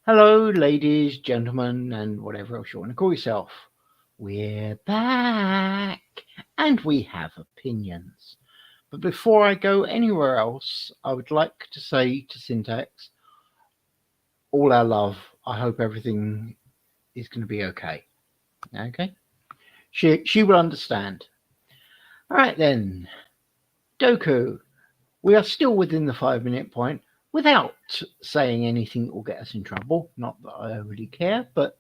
Hello, ladies, gentlemen, and whatever else you want to call yourself. We're back, and we have opinions. But before I go anywhere else, I would like to say to Syntax, all our love. I hope everything is going to be okay. Okay? She will understand. All right then, Doku. We are still within the 5 minute point without saying anything that will get us in trouble. Not that I overly care, but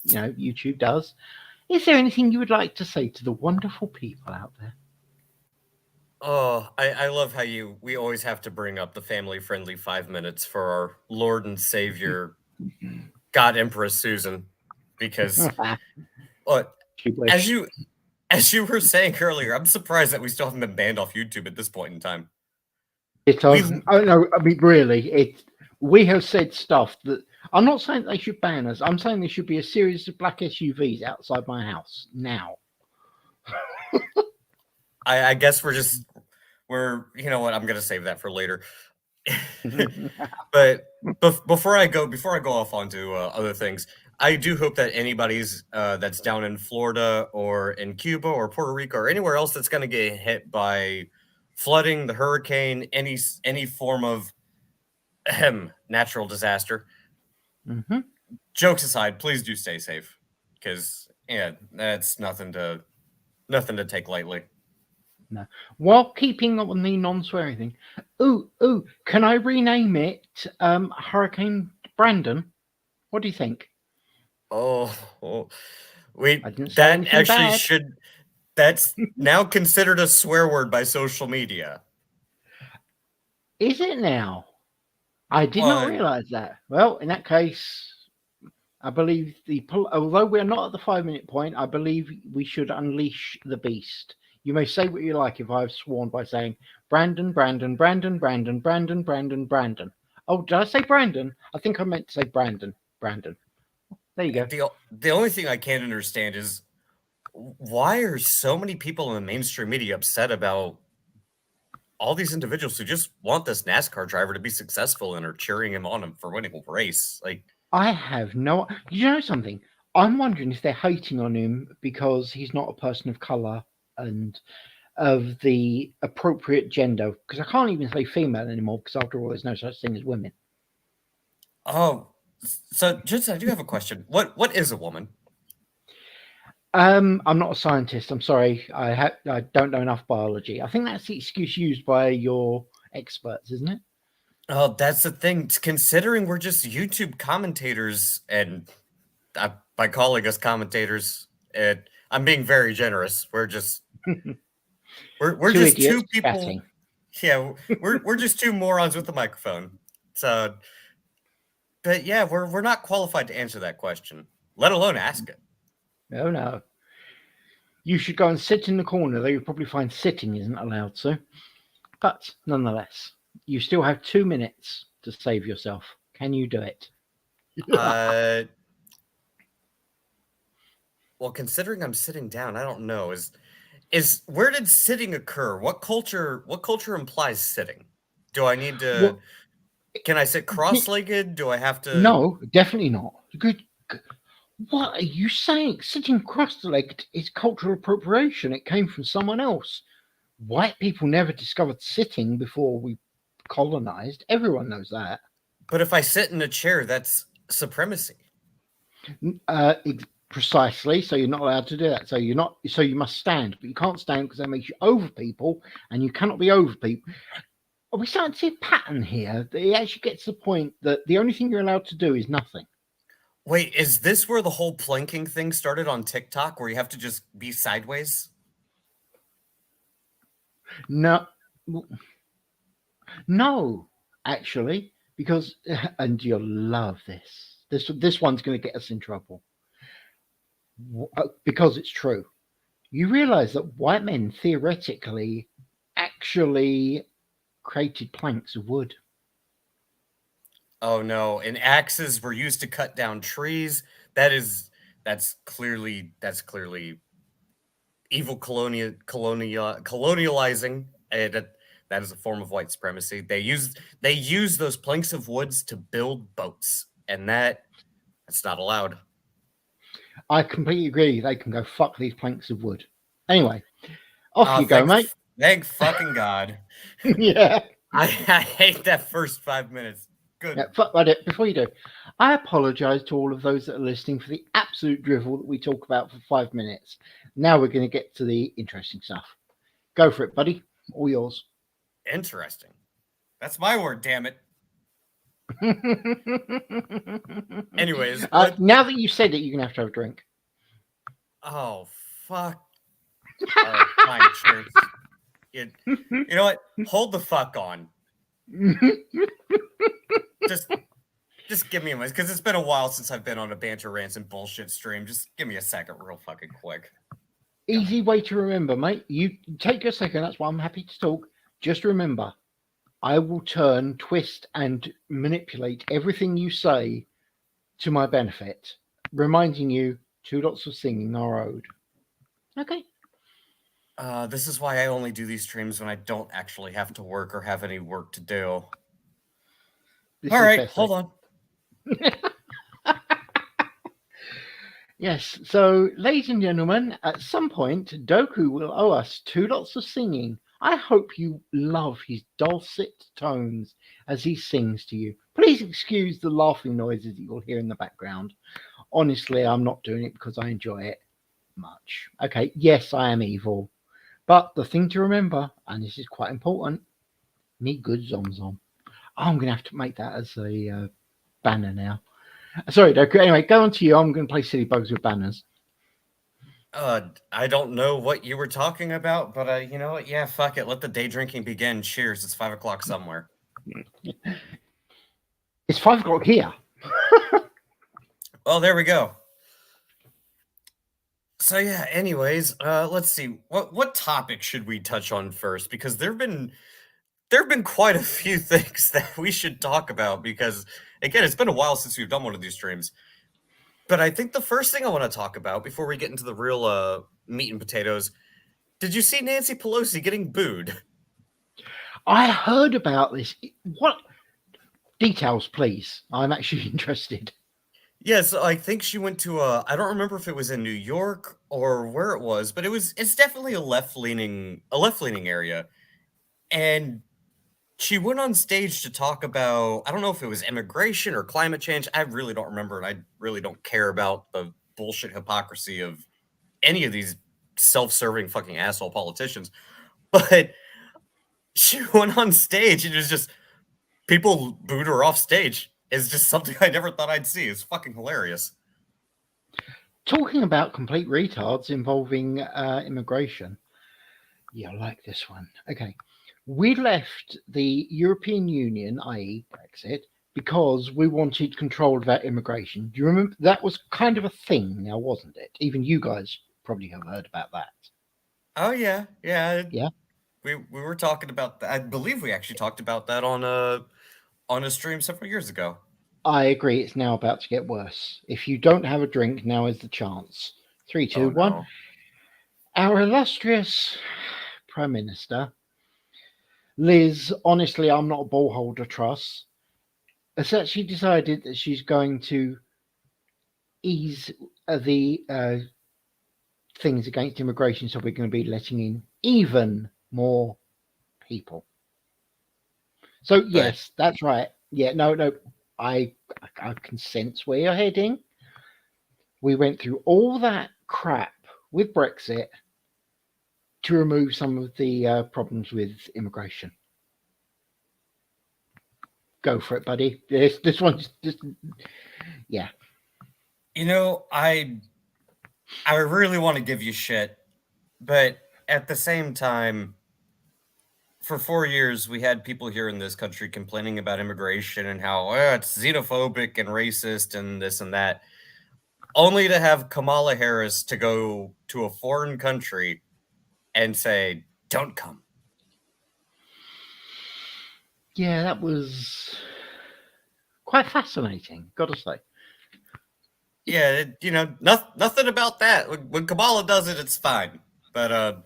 YouTube does. Is there anything you would like to say to the wonderful people out there? Oh, I love how we always have to bring up the family-friendly 5 minutes for our Lord and Savior, God Empress Susan, because uh, She as wished. you as you were saying earlier, I'm surprised that we still haven't been banned off YouTube at this point in time. It We doesn't. Oh no, I mean really, it. We have said stuff that I'm not saying they should ban us. I'm saying there should be a series of black SUVs outside my house now. I guess we're you know what, I'm gonna save that for later. But before I go off onto other things, I do hope that anybody's that's down in Florida or in Cuba or Puerto Rico or anywhere else that's going to get hit by flooding, the hurricane, any form of natural disaster. hmm Jokes aside, please do stay safe because yeah, that's nothing to take lightly. No. While keeping on the non-swearing thing, ooh, can I rename it Hurricane Brandon? What do you think? Oh, oh, we I didn't say that anything actually bad. should that's now considered a swear word by social media. Is it now? I did not Well, realise that. Well, in that case, I believe although we're not at the 5 minute point, I believe we should unleash the beast. You may say what you like if I've sworn by saying Brandon, Brandon, Brandon, Brandon, Brandon, Brandon, Brandon. Oh, did I say Brandon? I think I meant to say Brandon. Brandon. There you go. the only thing I can't understand is why are so many people in the mainstream media upset about all these individuals who just want this NASCAR driver to be successful and are cheering him on for winning a race? Like, I have no. You know something? I'm wondering if they're hating on him because he's not a person of color and of the appropriate gender. Because I can't even say female anymore. Because after all, there's no such thing as women. oh, so just I do have a question. What is a woman? I'm not a scientist. I'm sorry. I don't know enough biology. I think that's the excuse used by your experts, isn't it? Oh, that's the thing. Considering we're just YouTube commentators, and by calling us commentators, I'm being very generous. We're Two just two idiots people. chatting. Yeah, we're just two morons with a microphone. So, but yeah, we're not qualified to answer that question, let alone ask it. Oh no. You should go and sit in the corner, though you'll probably find sitting isn't allowed so. But nonetheless, you still have 2 minutes to save yourself. Can you do it? Uh, well, considering I'm sitting down, I don't know. Is where did sitting occur? What culture implies sitting? Do I need to? Well, Can I sit cross-legged? Do I have to? no, definitely not. Good. What are you saying? Sitting cross-legged is cultural appropriation. It came from someone else. White people never discovered sitting before we colonized. Everyone knows that. But if I sit in a chair, that's supremacy. Precisely. So you're not allowed to do that. So you're not. So you must stand, but you can't stand because that makes you over people, and you cannot be over people. Are we starting to see a pattern here? That it actually gets to the point that the only thing you're allowed to do is nothing. Wait, is this where the whole planking thing started on TikTok, where you have to just be sideways? No, no, actually, because and you'll love this. This one's going to get us in trouble because it's true. You realize that white men theoretically actually created planks of wood. Oh no! And axes were used to cut down trees. That is that's clearly evil colonializing. That is a form of white supremacy. They use those planks of woods to build boats, and that's not allowed. I completely agree. They can go fuck these planks of wood. Anyway, off you go, mate. Thank fucking God. Yeah. I hate that first 5 minutes. Good. Yeah, fuck about it. Before you do, I apologise to all of those that are listening for the absolute drivel that we talk about for 5 minutes. Now we're going to get to the interesting stuff. Go for it, buddy. All yours. Interesting. That's my word, damn it. Anyways, now that you said it, you're going to have a drink. Oh, fuck. All right, fine, cheers. You know what? Hold the fuck on. Just give me a minute, because it's been a while since I've been on a banter rants and bullshit stream. Just give me a second, real fucking quick. Easy way to remember, mate. You take a second. That's why I'm happy to talk. Just remember, I will turn, twist, and manipulate everything you say to my benefit, reminding you 2 lots of singing are owed. Okay. This is why I only do these streams when I don't actually have to work or have any work to do. All right, hold on. Yes, so ladies and gentlemen, at some point, Doku will owe us 2 lots of singing. I hope you love his dulcet tones as he sings to you. Please excuse the laughing noises that you'll hear in the background. Honestly, I'm not doing it because I enjoy it much. Okay, yes, I am evil. But the thing to remember, and this is quite important, me good zom. I'm going to have to make that as a banner now. Sorry, Doku. Anyway, go on to you. I'm going to play silly bugs with banners. I don't know what you were talking about, but you know what? Yeah, fuck it. Let the day drinking begin. Cheers. It's 5 o'clock somewhere. It's 5 o'clock here. Oh, there we go. So yeah, anyways, let's see. What topic should we touch on first? Because there've been quite a few things that we should talk about, because again, it's been a while since we've done one of these streams. But I think the first thing I want to talk about before we get into the real meat and potatoes, did you see Nancy Pelosi getting booed? I heard about this. What details, please? I'm actually interested. Yes, I think she went to I don't remember if it was in New York or where it was, but it's definitely a left-leaning area. And she went on stage to talk about, I don't know if it was immigration or climate change. I really don't remember, and I really don't care about the bullshit hypocrisy of any of these self-serving fucking asshole politicians. But she went on stage and it was just, people booed her off stage. It's just something I never thought I'd see. It's fucking hilarious. Talking about complete retards involving immigration. Yeah, I like this one. Okay. We left the European Union, i.e. Brexit, because we wanted control of our immigration. Do you remember? That was kind of a thing now, wasn't it? Even you guys probably have heard about that. Oh, yeah. Yeah. Yeah. We were talking about that. I believe we actually talked about that on a stream several years ago. I agree. It's now about to get worse. If you don't have a drink, now is the chance. 3, 2, 1. No. Our illustrious Prime Minister, Liz, honestly, I'm not a ball holder truss, has actually decided that she's going to ease the things against immigration, so we're going to be letting in even more people. So yes, that's right. Yeah, no, I can sense where you're heading. We went through all that crap with Brexit to remove some of the problems with immigration. Go for it, buddy. This one's just, yeah. You know, I really want to give you shit, but at the same time, for 4 years, we had people here in this country complaining about immigration and how it's xenophobic and racist and this and that, only to have Kamala Harris to go to a foreign country and say, don't come. Yeah, that was quite fascinating, gotta say. Yeah, you know, nothing about that. When Kamala does it, it's fine. But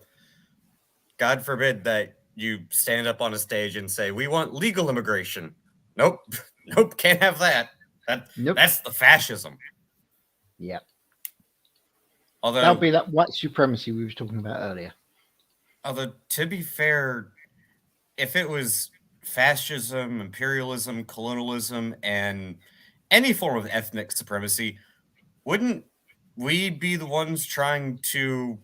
God forbid that you stand up on a stage and say, we want legal immigration. Nope, nope, can't have that. Nope. That's the fascism. Yeah. That'll Although, be that white supremacy we was talking about earlier. to be fair, if it was fascism, imperialism, colonialism, and any form of ethnic supremacy, wouldn't we be the ones trying to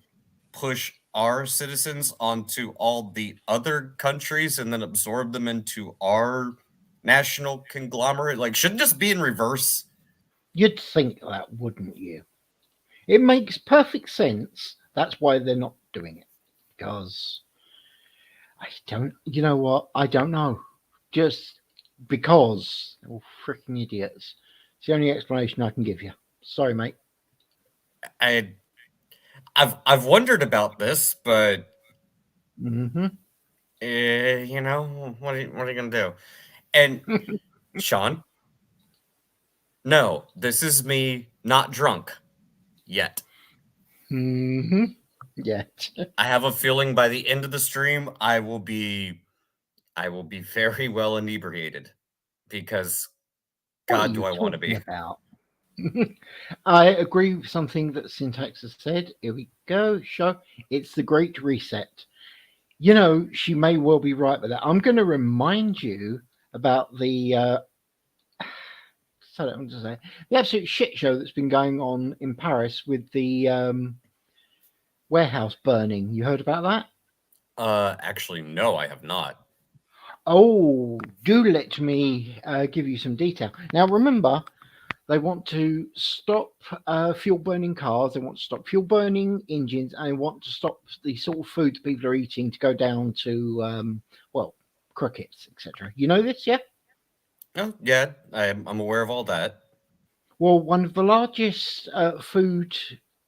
push our citizens onto all the other countries and then absorb them into our national conglomerate? Like, shouldn't this be in reverse? You'd think that, wouldn't you? It makes perfect sense. That's why they're not doing it. Because I don't, you know what? I don't know. Just because they're all freaking idiots. It's the only explanation I can give you. Sorry, mate. I I've wondered about this, but Hmm. what are you gonna do? And Sean, no, this is me not drunk yet. Hmm. Yeah. I have a feeling by the end of the stream, I will be very well inebriated because What are God, do you I want to talking be? about? I agree with something that Syntax has said. Here we go. Show. It's the Great Reset. You know, she may well be right with that. I'm going to remind you about I'm just saying, the absolute shit show that's been going on in Paris with the warehouse burning. You heard about that? Actually, no, I have not. Oh, do let me give you some detail. Now, remember, they want to stop fuel burning cars, they want to stop fuel burning engines, and they want to stop the sort of foods people are eating to go down to, well, crickets, etc. You know this, yeah? Oh, yeah, I'm aware of all that. Well, one of the largest food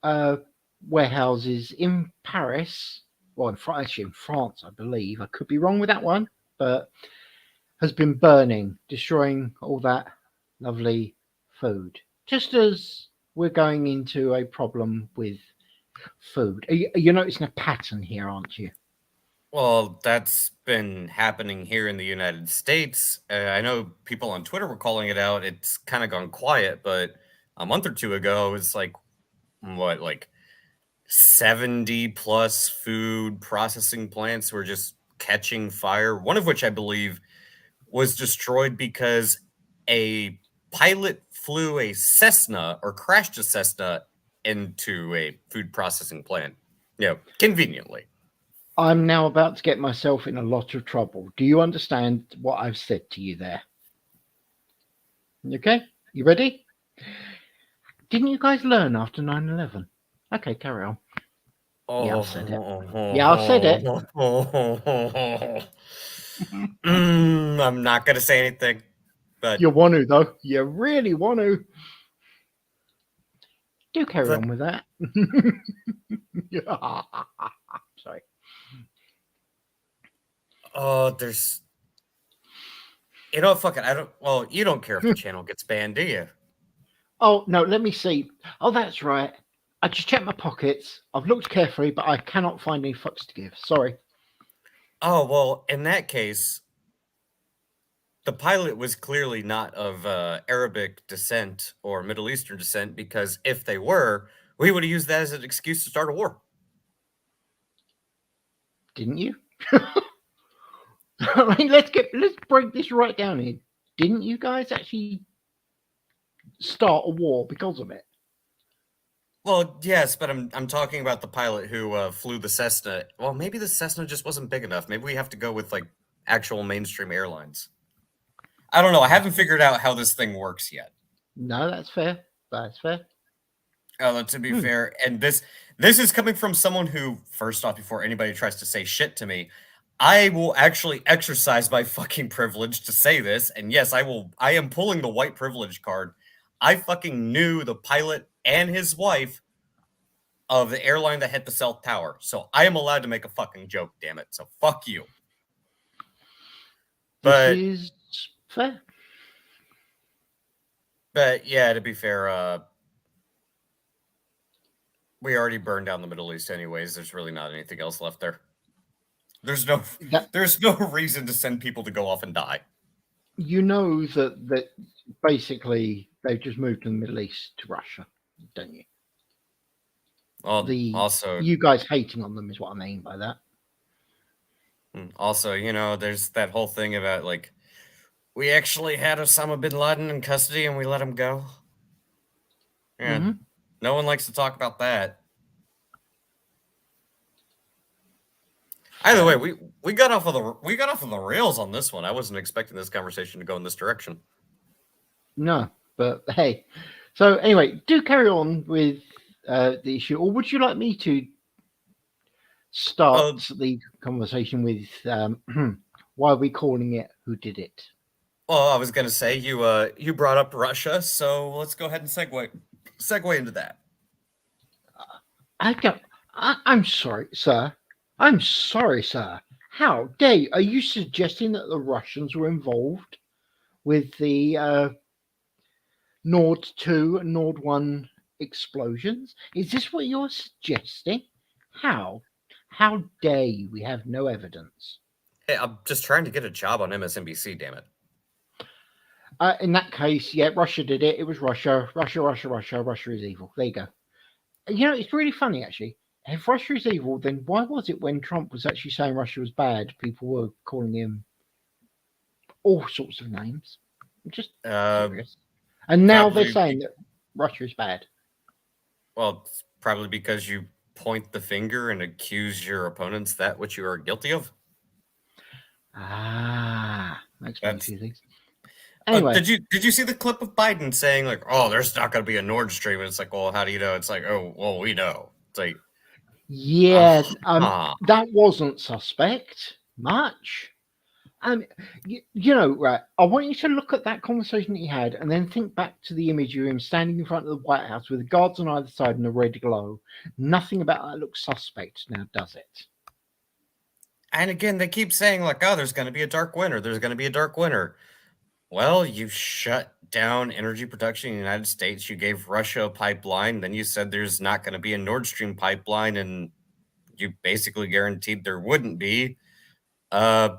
uh, warehouses in Paris, well, actually in France, I believe. I could be wrong with that one, but has been burning, destroying all that lovely food. Just as we're going into a problem with food. You're noticing a pattern here, aren't you? Well, that's been happening here in the United States. I know people on Twitter were calling it out. It's kind of gone quiet, but a month or two ago, it was like, what, like 70 plus food processing plants were just catching fire. One of which I believe was destroyed because a pilot flew a Cessna or crashed a Cessna into a food processing plant. Conveniently. I'm now about to get myself in a lot of trouble. Do you understand what I've said to you there? Okay, you ready? Didn't you guys learn after 9/11? Okay, carry on. Yeah, I said it. Yeah, I said it. I'm not going to say anything, but You want to, though. You really want to. Do carry the, on with that. Sorry. there's, fuck it. I don't, well, you don't care if the channel gets banned, do you? Oh, no, let me see. Oh, that's right. I just checked my pockets. I've looked carefully, but I cannot find any fucks to give. Sorry. Oh, well, in that case, the pilot was clearly not of Arabic descent or Middle Eastern descent because if they were, we would have used that as an excuse to start a war. Didn't you? I mean, let's break this right down here. Didn't you guys actually start a war because of it? Well, yes, but I'm talking about the pilot who flew the Cessna. Well, maybe the Cessna just wasn't big enough. Maybe we have to go with like actual mainstream airlines. I don't know. I haven't figured out how this thing works yet. No, that's fair. That's fair. To be fair, and this is coming from someone who, first off, before anybody tries to say shit to me, I will actually exercise my fucking privilege to say this. And yes, I will. I am pulling the white privilege card. I fucking knew the pilot and his wife of the airline that hit the South Tower, so I am allowed to make a fucking joke. Damn it! So fuck you. This But is fair. yeah, to be fair, we already burned down the Middle East anyways. There's really not anything else left there. There's no reason to send people to go off and die. You know that basically they've just moved from the Middle East to Russia, don't you? Well, The also, you guys hating on them is what I mean by that. there's that whole thing about like we actually had Osama bin Laden in custody and we let him go. Yeah, Hmm. no one likes to talk about that. Either way, Fair. we got off of the rails on this one. I wasn't expecting this conversation to go in this direction. No, but hey. So anyway, do carry on with the issue, or would you like me to start Uh, the conversation with why are we calling it "Who Did It"? well, I was gonna say you brought up Russia, so let's go ahead and segue into that. I don't. I'm sorry, sir. I'm sorry, sir. How dare you? Are you suggesting that the Russians were involved with the Nord 2 and Nord 1 explosions? Is this what you're suggesting? How? How dare you? We have no evidence. Hey, I'm just trying to get a job on MSNBC. Damn it! In that case, yeah, Russia did it. It was Russia. Russia, Russia, Russia. Russia is evil. There you go. You know, it's really funny actually. If Russia is evil, then why was it when Trump was actually saying Russia was bad, people were calling him all sorts of names? I'm just Uh, curious. And now they're probably saying that Russia is bad. it's probably because you point the finger and accuse your opponents that which you are guilty of. That explains a That's few things. Anyway, did you see the clip of Biden saying like, "Oh, there's not going to be a Nord Stream"? And it's like, well, how do you know? It's like, oh, well, we know. It's like, yeah, huh. that wasn't suspect much. Right. I want you to look at that conversation that he had and then think back to the image of him standing in front of the White House with the guards on either side and a red glow. Nothing about that looks suspect now, does it? And again, they keep saying like, "Oh, there's going to be a dark winter. There's going to be a dark winter." Well, you shut down energy production in the United States. You gave Russia a pipeline. Then you said there's not going to be a Nord Stream pipeline, and you basically guaranteed there wouldn't be. Uh,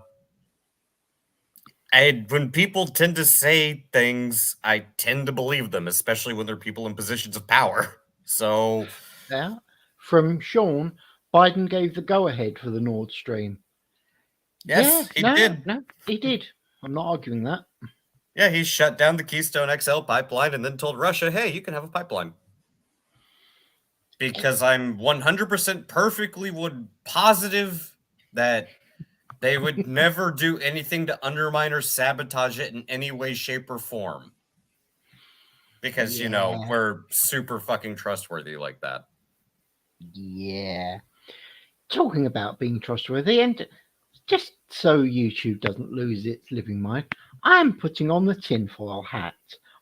when people tend to say things, I tend to believe them, especially when they're people in positions of power. So, Yeah. From Sean, Biden gave the go ahead for the Nord Stream. Yeah, yes, he no, did. no, he did. I'm not arguing that. Yeah, he shut down the Keystone XL pipeline and then told Russia, hey, you can have a pipeline. Because I'm 100% perfectly positive that they would never do anything to undermine or sabotage it in any way, shape, or form. Because, Yeah, we're super fucking trustworthy like that. yeah. Talking about being trustworthy, and just so YouTube doesn't lose its living mind, I'm putting on the tinfoil hat.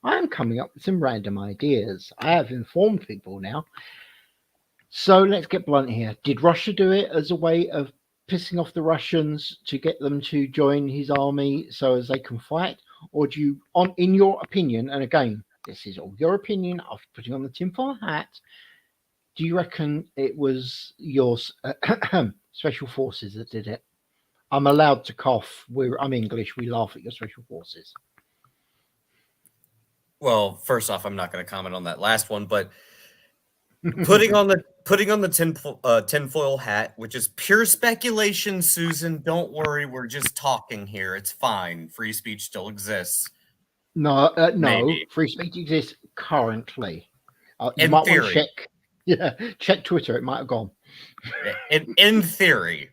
I'm coming up with some random ideas. I have informed people now. So let's get blunt here. Did Russia do it as a way of pissing off the Russians to get them to join his army so as they can fight? Or do you, in your opinion, and again, this is all your opinion after putting on the tinfoil hat, do you reckon it was your special forces that did it? I'm allowed to cough. I'm English. We laugh at your special forces. Well, first off, I'm not going to comment on that last one, but putting on the tinfoil hat, which is pure speculation, Susan. Don't worry, we're just talking here. It's fine. Free speech still exists. No. Maybe. Free speech exists currently. You In might want to theory. check. Yeah, check Twitter. It might have gone. In theory.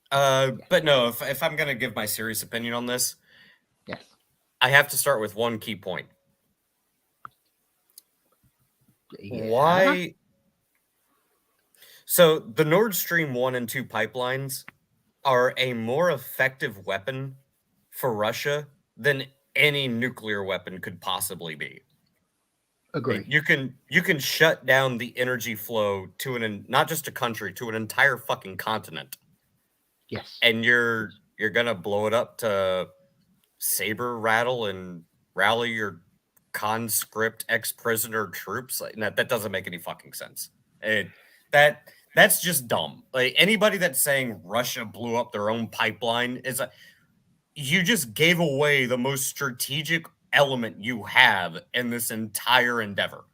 But no, if I'm gonna give my serious opinion on this, Yes. I have to start with one key point. Yeah. Why? So the Nord Stream 1 and 2 pipelines are a more effective weapon for Russia than any nuclear weapon could possibly be. Agree. You can shut down the energy flow to not just a country, to an entire fucking continent. Yes. And you're gonna blow it up to saber rattle and rally your conscript ex-prisoner troops. Like, that doesn't make any fucking sense. That's just dumb. Like, anybody that's saying Russia blew up their own pipeline is you just gave away the most strategic element you have in this entire endeavor.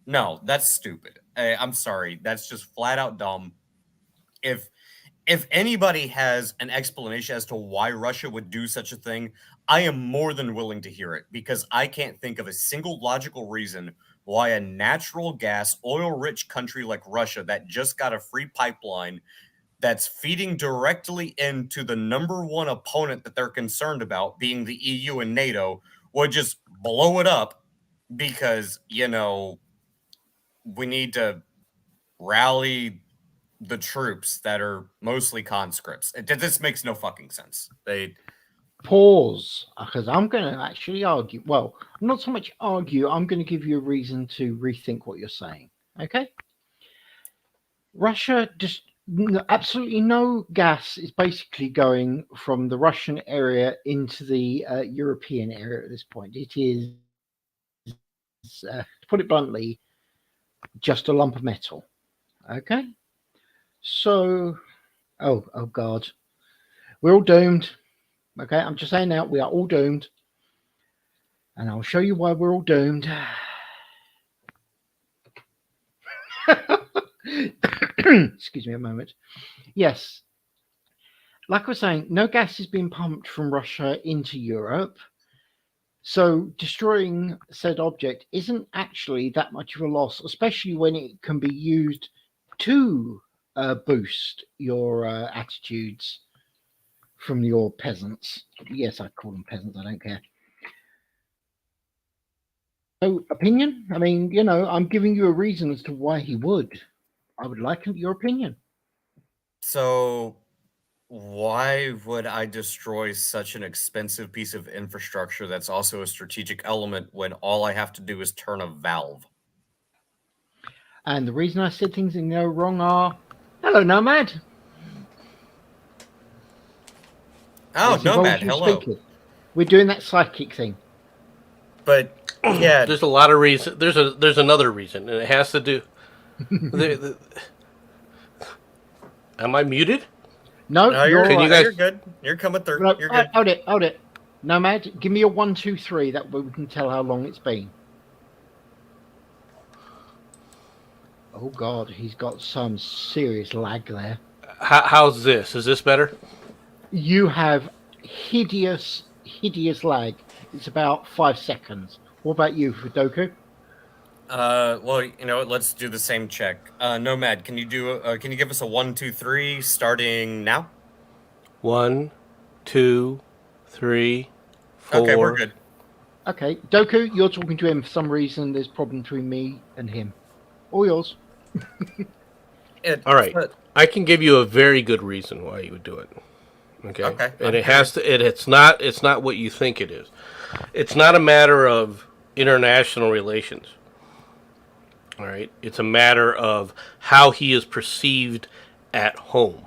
No, that's stupid. I'm sorry. That's just flat out dumb. If anybody has an explanation as to why Russia would do such a thing, I am more than willing to hear it, because I can't think of a single logical reason why a natural gas, oil-rich country like Russia that just got a free pipeline that's feeding directly into the number one opponent that they're concerned about, being the EU and NATO, would just blow it up because, we need to rally the troops that are mostly conscripts. This makes no fucking sense. Pause, because I'm going to actually argue. Well, not so much argue. I'm going to give you a reason to rethink what you're saying. Okay? Russia just absolutely no gas is basically going from the Russian area into the European area at this point. It is, to put it bluntly, just a lump of metal. Okay? So, oh God, we're all doomed. Okay, I'm just saying now, we are all doomed. And I'll show you why we're all doomed. Excuse me a moment. Yes, like I was saying, no gas is being pumped from Russia into Europe. So destroying said object isn't actually that much of a loss, especially when it can be used to boost your attitudes from your peasants. Yes, I call them peasants, I don't care. So, opinion? I mean, I'm giving you a reason as to why he would. I would like your opinion. So, why would I destroy such an expensive piece of infrastructure that's also a strategic element when all I have to do is turn a valve? And the reason I said things in the wrong are, hello, Nomad. Oh, Nomad, hello. Speaking. We're doing that psychic thing. But yeah, there's a lot of reason. There's another reason, and it has to do. Am I muted? No, you're right. You're good. You're coming through. No, you're good. Hold it. Nomad, give me a 1, 2, 3. That way we can tell how long it's been. Oh God, he's got some serious lag there. How's this? Is this better? You have hideous lag. It's about 5 seconds. What about you, Fudoku? Well, let's do the same check. Nomad, can you give us a 1, 2, 3 starting now? 1, 2, 3, 4. Okay, we're good. Okay, Doku, you're talking to him for some reason. There's a problem between me and him. All yours. All right, I can give you a very good reason why you would do it. Okay. And it has to. It's not what you think it is. It's not a matter of international relations. All right. It's a matter of how he is perceived at home.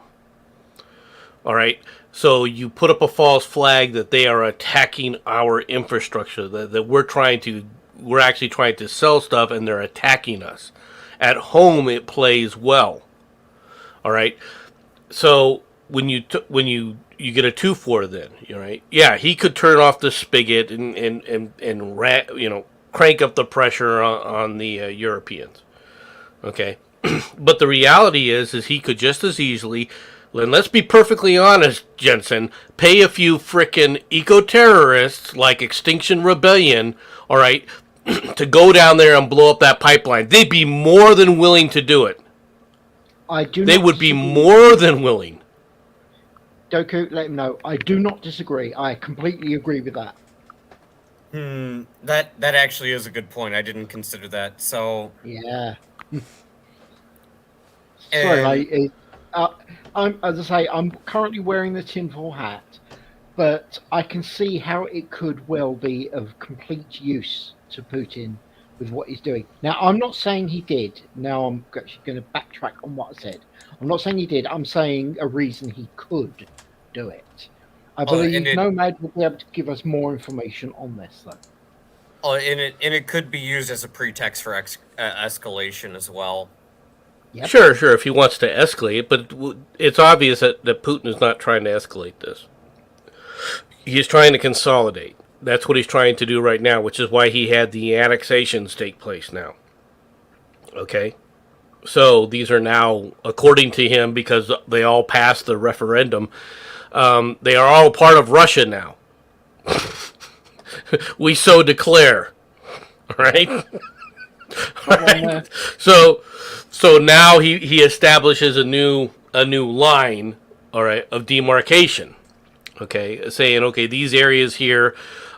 All right. So you put up a false flag that they are attacking our infrastructure, that we're actually trying to sell stuff and they're attacking us. At home, it plays well. All right. So when you get a 2-4, then right. Yeah, he could turn off the spigot and crank up the pressure on the Europeans. Okay. But the reality is he could just as easily, and let's be perfectly honest, Jensen, pay a few frickin' eco-terrorists like Extinction Rebellion, all right, to go down there and blow up that pipeline. They'd be more than willing to do it. They would be more than willing. Doku, let him know. I do not disagree. I completely agree with that. That actually is a good point. I didn't consider that. So yeah. Sorry, as I say, I'm currently wearing the tinfoil hat, but I can see how it could well be of complete use to Putin with what he's doing. Now, I'm not saying he did. Now, I'm actually going to backtrack on what I said. I'm not saying he did. I'm saying a reason he could do it. I believe Nomad will be able to give us more information on this, though. Oh, and it could be used as a pretext for escalation as well. Yep. Sure, if he wants to escalate, but it's obvious that Putin is not trying to escalate this. He's trying to consolidate. That's what he's trying to do right now, which is why he had the annexations take place now. Okay? So these are now, according to him, because they all passed the referendum, they are all part of Russia now. We so declare. Right? Right? So now he establishes a new line, all right, of demarcation. Okay, saying, okay, these areas here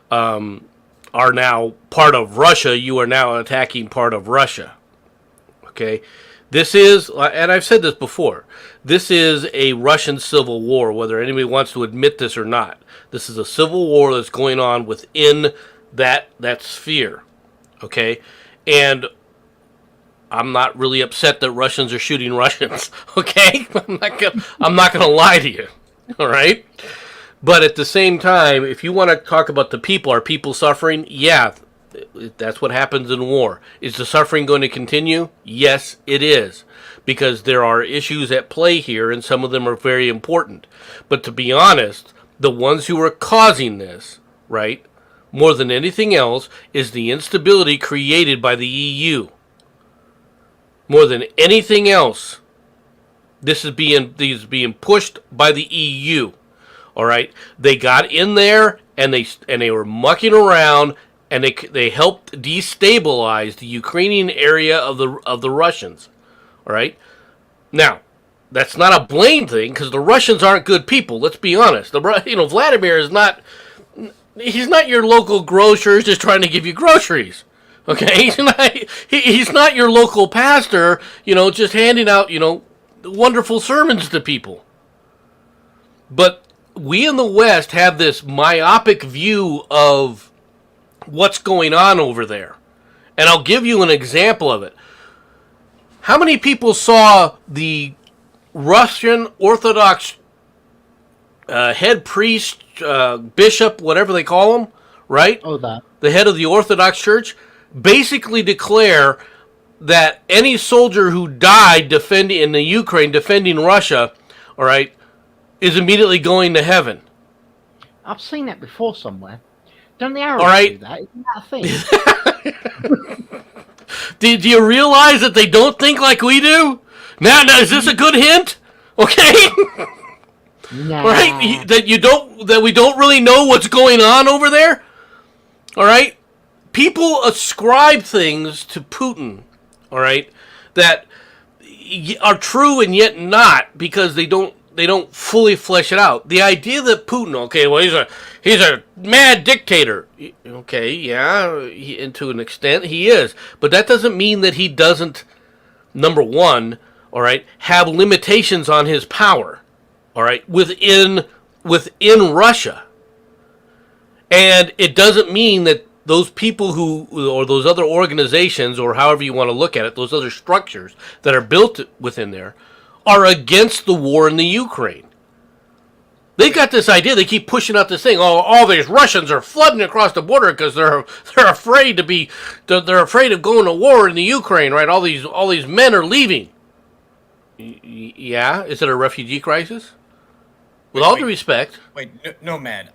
are now part of Russia. You are now attacking part of Russia. Okay, this is, and I've said this before, this is a Russian civil war, whether anybody wants to admit this or not. This is a civil war that's going on within that sphere. Okay, and I'm not really upset that Russians are shooting Russians. Okay, I'm not gonna lie to you. All right. But at the same time, if you want to talk about the people, are people suffering? Yeah, that's what happens in war. Is the suffering going to continue? Yes, it is. Because there are issues at play here, and some of them are very important. But to be honest, the ones who are causing this, right, more than anything else, is the instability created by the EU. More than anything else, this is being pushed by the EU. All right, they got in there and they were mucking around, and they helped destabilize the Ukrainian area of the Russians. All right, now that's not a blame thing, because the Russians aren't good people. Let's be honest. Vladimir is not. He's not your local grocer just trying to give you groceries. Okay, he's not your local pastor. Just handing out wonderful sermons to people. But we in the West have this myopic view of what's going on over there. And I'll give you an example of it. How many people saw the Russian Orthodox head priest, bishop, whatever they call him, right? Oh, that. The head of the Orthodox Church, basically declare that any soldier who died in the Ukraine defending Russia, all right, is immediately going to heaven. I've seen that before somewhere. Don't the Arabs do that? Isn't that a thing? Do you realize that they don't think like we do? Now is this a good hint? Okay? Nah. Right? That we don't really know what's going on over there? All right? People ascribe things to Putin, all right, that are true and yet not, because they don't fully flesh it out. The idea that Putin, okay, well, he's a mad dictator. Okay, yeah, and to an extent he is. But that doesn't mean that he doesn't, number one, all right, have limitations on his power, all right, within Russia. And it doesn't mean that those people or those other organizations, or however you want to look at it, those other structures that are built within there, are against the war in the Ukraine. They got this idea. They keep pushing out this thing. Oh, all these Russians are flooding across the border because they're afraid they're afraid of going to war in the Ukraine, right? All these men are leaving. Yeah, is it a refugee crisis? With all due respect. Wait, no, man.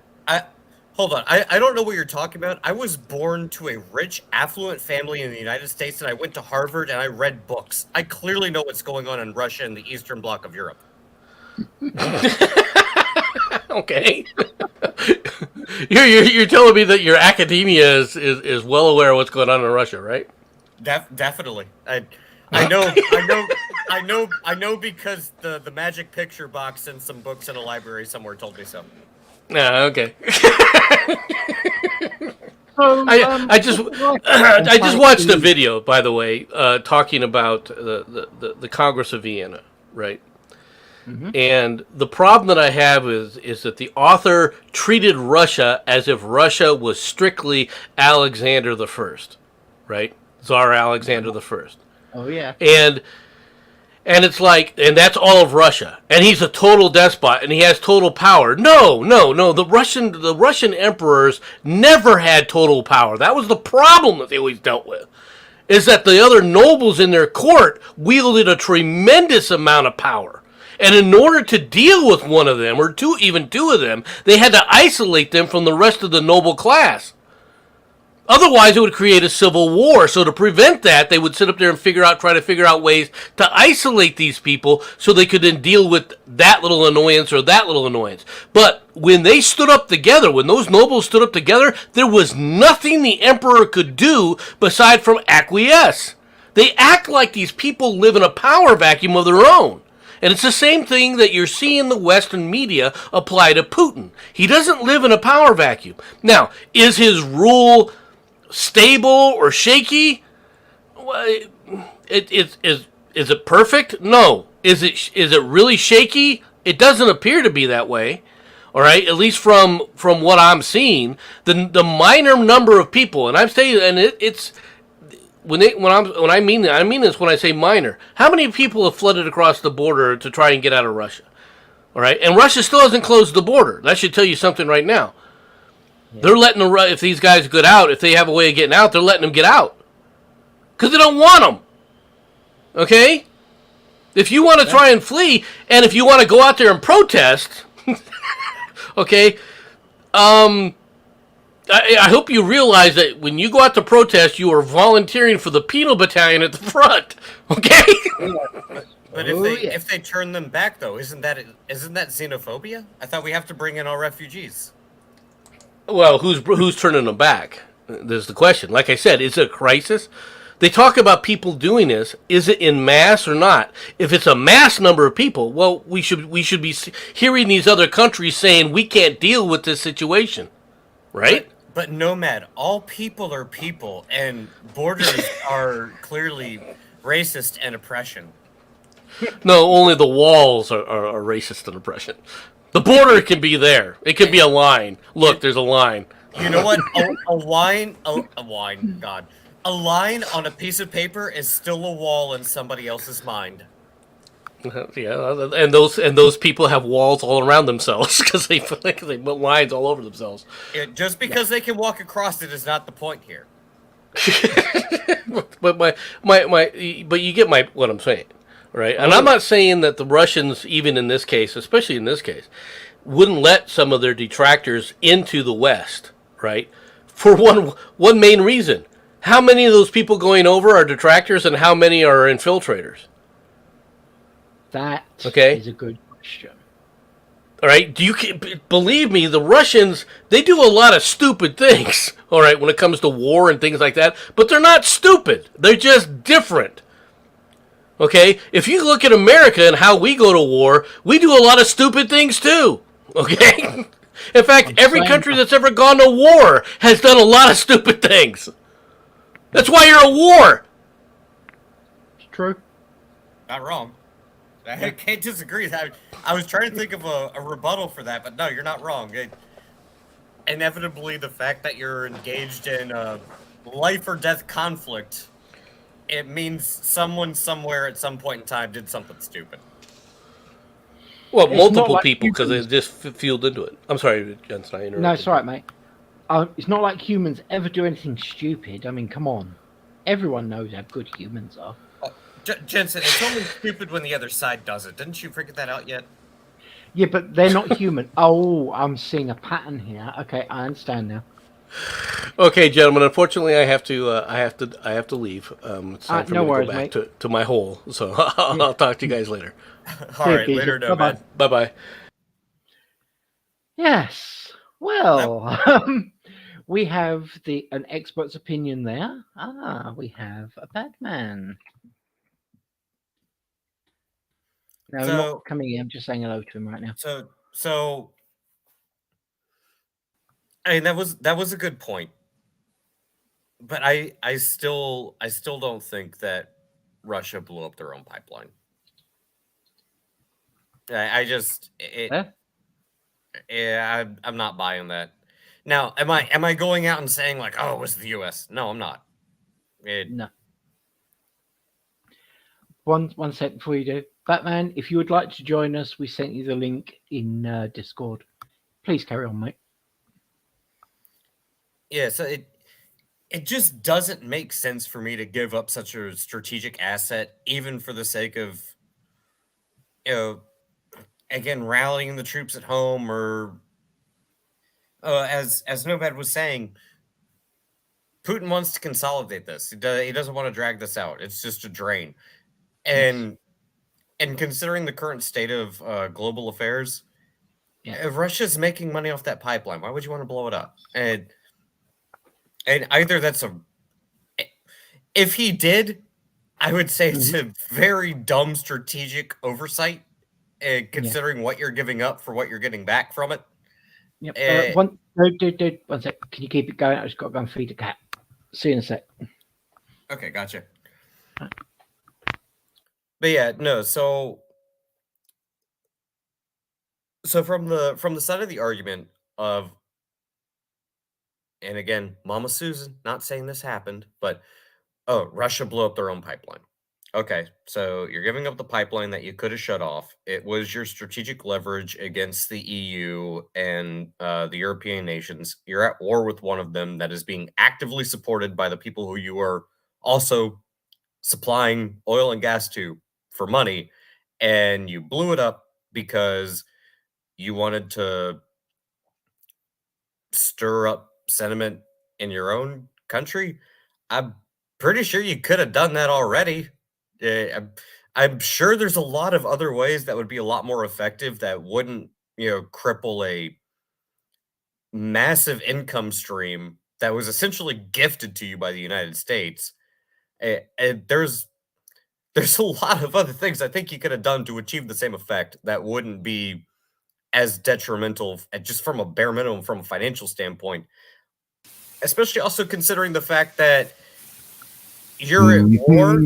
Hold on. I don't know what you're talking about. I was born to a rich, affluent family in the United States, and I went to Harvard, and I read books. I clearly know what's going on in Russia and the Eastern Bloc of Europe. Okay. You're telling me that your academia is well aware of what's going on in Russia, right? Definitely. I know because the magic picture box and some books in a library somewhere told me so. Okay. I just watched a video, by the way, talking about the Congress of Vienna, right? Mm-hmm. And the problem that I have is that the author treated Russia as if Russia was strictly Alexander the First, right? Tsar Alexander the First. Oh yeah. And it's like, and that's all of Russia, and he's a total despot, and he has total power. No. The Russian emperors never had total power. That was the problem that they always dealt with, is that the other nobles in their court wielded a tremendous amount of power, And in order to deal with one of them, or even two of them, they had to isolate them from the rest of the noble class. Otherwise, it would create a civil war. So to prevent that, they would sit up there and try to figure out ways to isolate these people so they could then deal with that little annoyance or that little annoyance. But when they stood up together, when those nobles stood up together, there was nothing the emperor could do beside from acquiesce. They act like these people live in a power vacuum of their own. And it's the same thing that you're seeing the Western media apply to Putin. He doesn't live in a power vacuum. Now, is his rule stable or shaky? Is it perfect? No. Is it really shaky? It doesn't appear to be that way. All right, at least from what I'm seeing, the minor number of people, and I'm saying, and it's when I mean this when I say minor. How many people have flooded across the border to try and get out of Russia? All right, and Russia still hasn't closed the border. That should tell you something right now. Yeah. They're letting if these guys get out, if they have a way of getting out, they're letting them get out because they don't want them. Okay, if you want to try and flee, and if you want to go out there and protest, okay, I hope you realize that when you go out to protest, you are volunteering for the penal battalion at the front. Okay. But if they turn them back, though, isn't that xenophobia? I thought we have to bring in all refugees. Well, who's turning them back? There's the question. Like I said, is it a crisis? They talk about people doing this. Is it in mass or not? If it's a mass number of people, well, we should be hearing these other countries saying we can't deal with this situation, right? But Nomad, all people are people, and borders are clearly racist and oppression. No, only the walls are racist and oppression. The border can be there. It can be a line. Look, there's a line. You know what? A line, God. A line on a piece of paper is still a wall in somebody else's mind. Yeah, and those people have walls all around themselves because they put lines all over themselves. Just because they can walk across it is not the point here. But but you get what I'm saying. Right, and I'm not saying that the Russians, even in this case, especially in this case, wouldn't let some of their detractors into the West, right? For one main reason. How many of those people going over are detractors and how many are infiltrators? That is a good question. All right, believe me, the Russians, they do a lot of stupid things, all right, when it comes to war and things like that, but they're not stupid. They're just different. Okay, if you look at America and how we go to war, we do a lot of stupid things too. Okay, in fact, every country that's ever gone to war has done a lot of stupid things. That's why you're at war. It's true. Not wrong. I can't disagree. I was trying to think of a rebuttal for that, but no, you're not wrong. Inevitably, the fact that you're engaged in a life or death conflict, it means someone somewhere at some point in time did something stupid. Well, multiple people because they just fueled into it. I'm sorry, Jensen, I interrupted. No, it's all right, mate. It's not like humans ever do anything stupid. I mean, come on. Everyone knows how good humans are. Oh, Jensen, it's only stupid when the other side does it. Didn't you figure that out yet? Yeah, but they're not human. Oh, I'm seeing a pattern here. Okay, I understand now. Okay, gentlemen. Unfortunately, I have to leave. It's time for me to go back to my hole. So I'll talk to you guys later. All right, later, no, man. Bye. Yes. Well, we have an expert's opinion there. We have a bad man. No, I'm not coming in. I'm just saying hello to him right now. So. I mean, that was a good point, but I still don't think that Russia blew up their own pipeline. I'm not buying that. Now, am I going out and saying like, oh, it was the U.S.? No, I'm not. No. One sec before you do, Batman. If you would like to join us, we sent you the link in Discord. Please carry on, mate. Yeah, so it just doesn't make sense for me to give up such a strategic asset, even for the sake of, again, rallying the troops at home, or as Nomad was saying, Putin wants to consolidate this. He doesn't want to drag this out. It's just a drain. And considering the current state of global affairs, if Russia's making money off that pipeline, why would you want to blow it up? And either that's if he did, I would say it's a very dumb strategic oversight, considering what you're giving up for what you're getting back from it. Yep. One sec. Can you keep it going? I just got to go and feed the cat. See you in a sec. Okay, gotcha. But yeah, no. So from the side of the argument of, and again, Mama Susan, not saying this happened, but Russia blew up their own pipeline. Okay, so you're giving up the pipeline that you could have shut off. It was your strategic leverage against the EU and the European nations. You're at war with one of them that is being actively supported by the people who you are also supplying oil and gas to for money, and you blew it up because you wanted to stir up sentiment in your own country. I'm pretty sure you could have done that already. I'm sure there's a lot of other ways that would be a lot more effective that wouldn't, cripple a massive income stream that was essentially gifted to you by the United States. And there's a lot of other things I think you could have done to achieve the same effect that wouldn't be as detrimental, just from a bare minimum, from a financial standpoint. Especially also considering the fact that you're at war.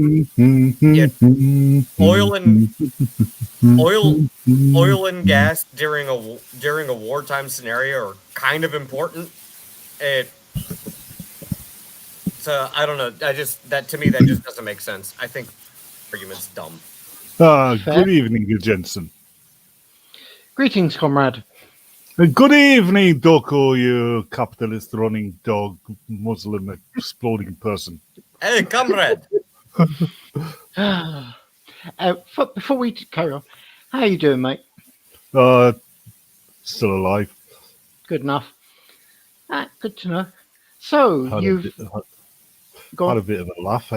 Oil and gas during a wartime scenario are kind of important. So I don't know. That to me that just doesn't make sense. I think the argument's dumb. Good evening, Jensen. Greetings, comrade. Good evening, Doko, you capitalist running dog, Muslim exploding person. Hey, comrade. Before we carry on, how are you doing, mate? Still alive. Good enough. Good to know. So had a bit of a laugh.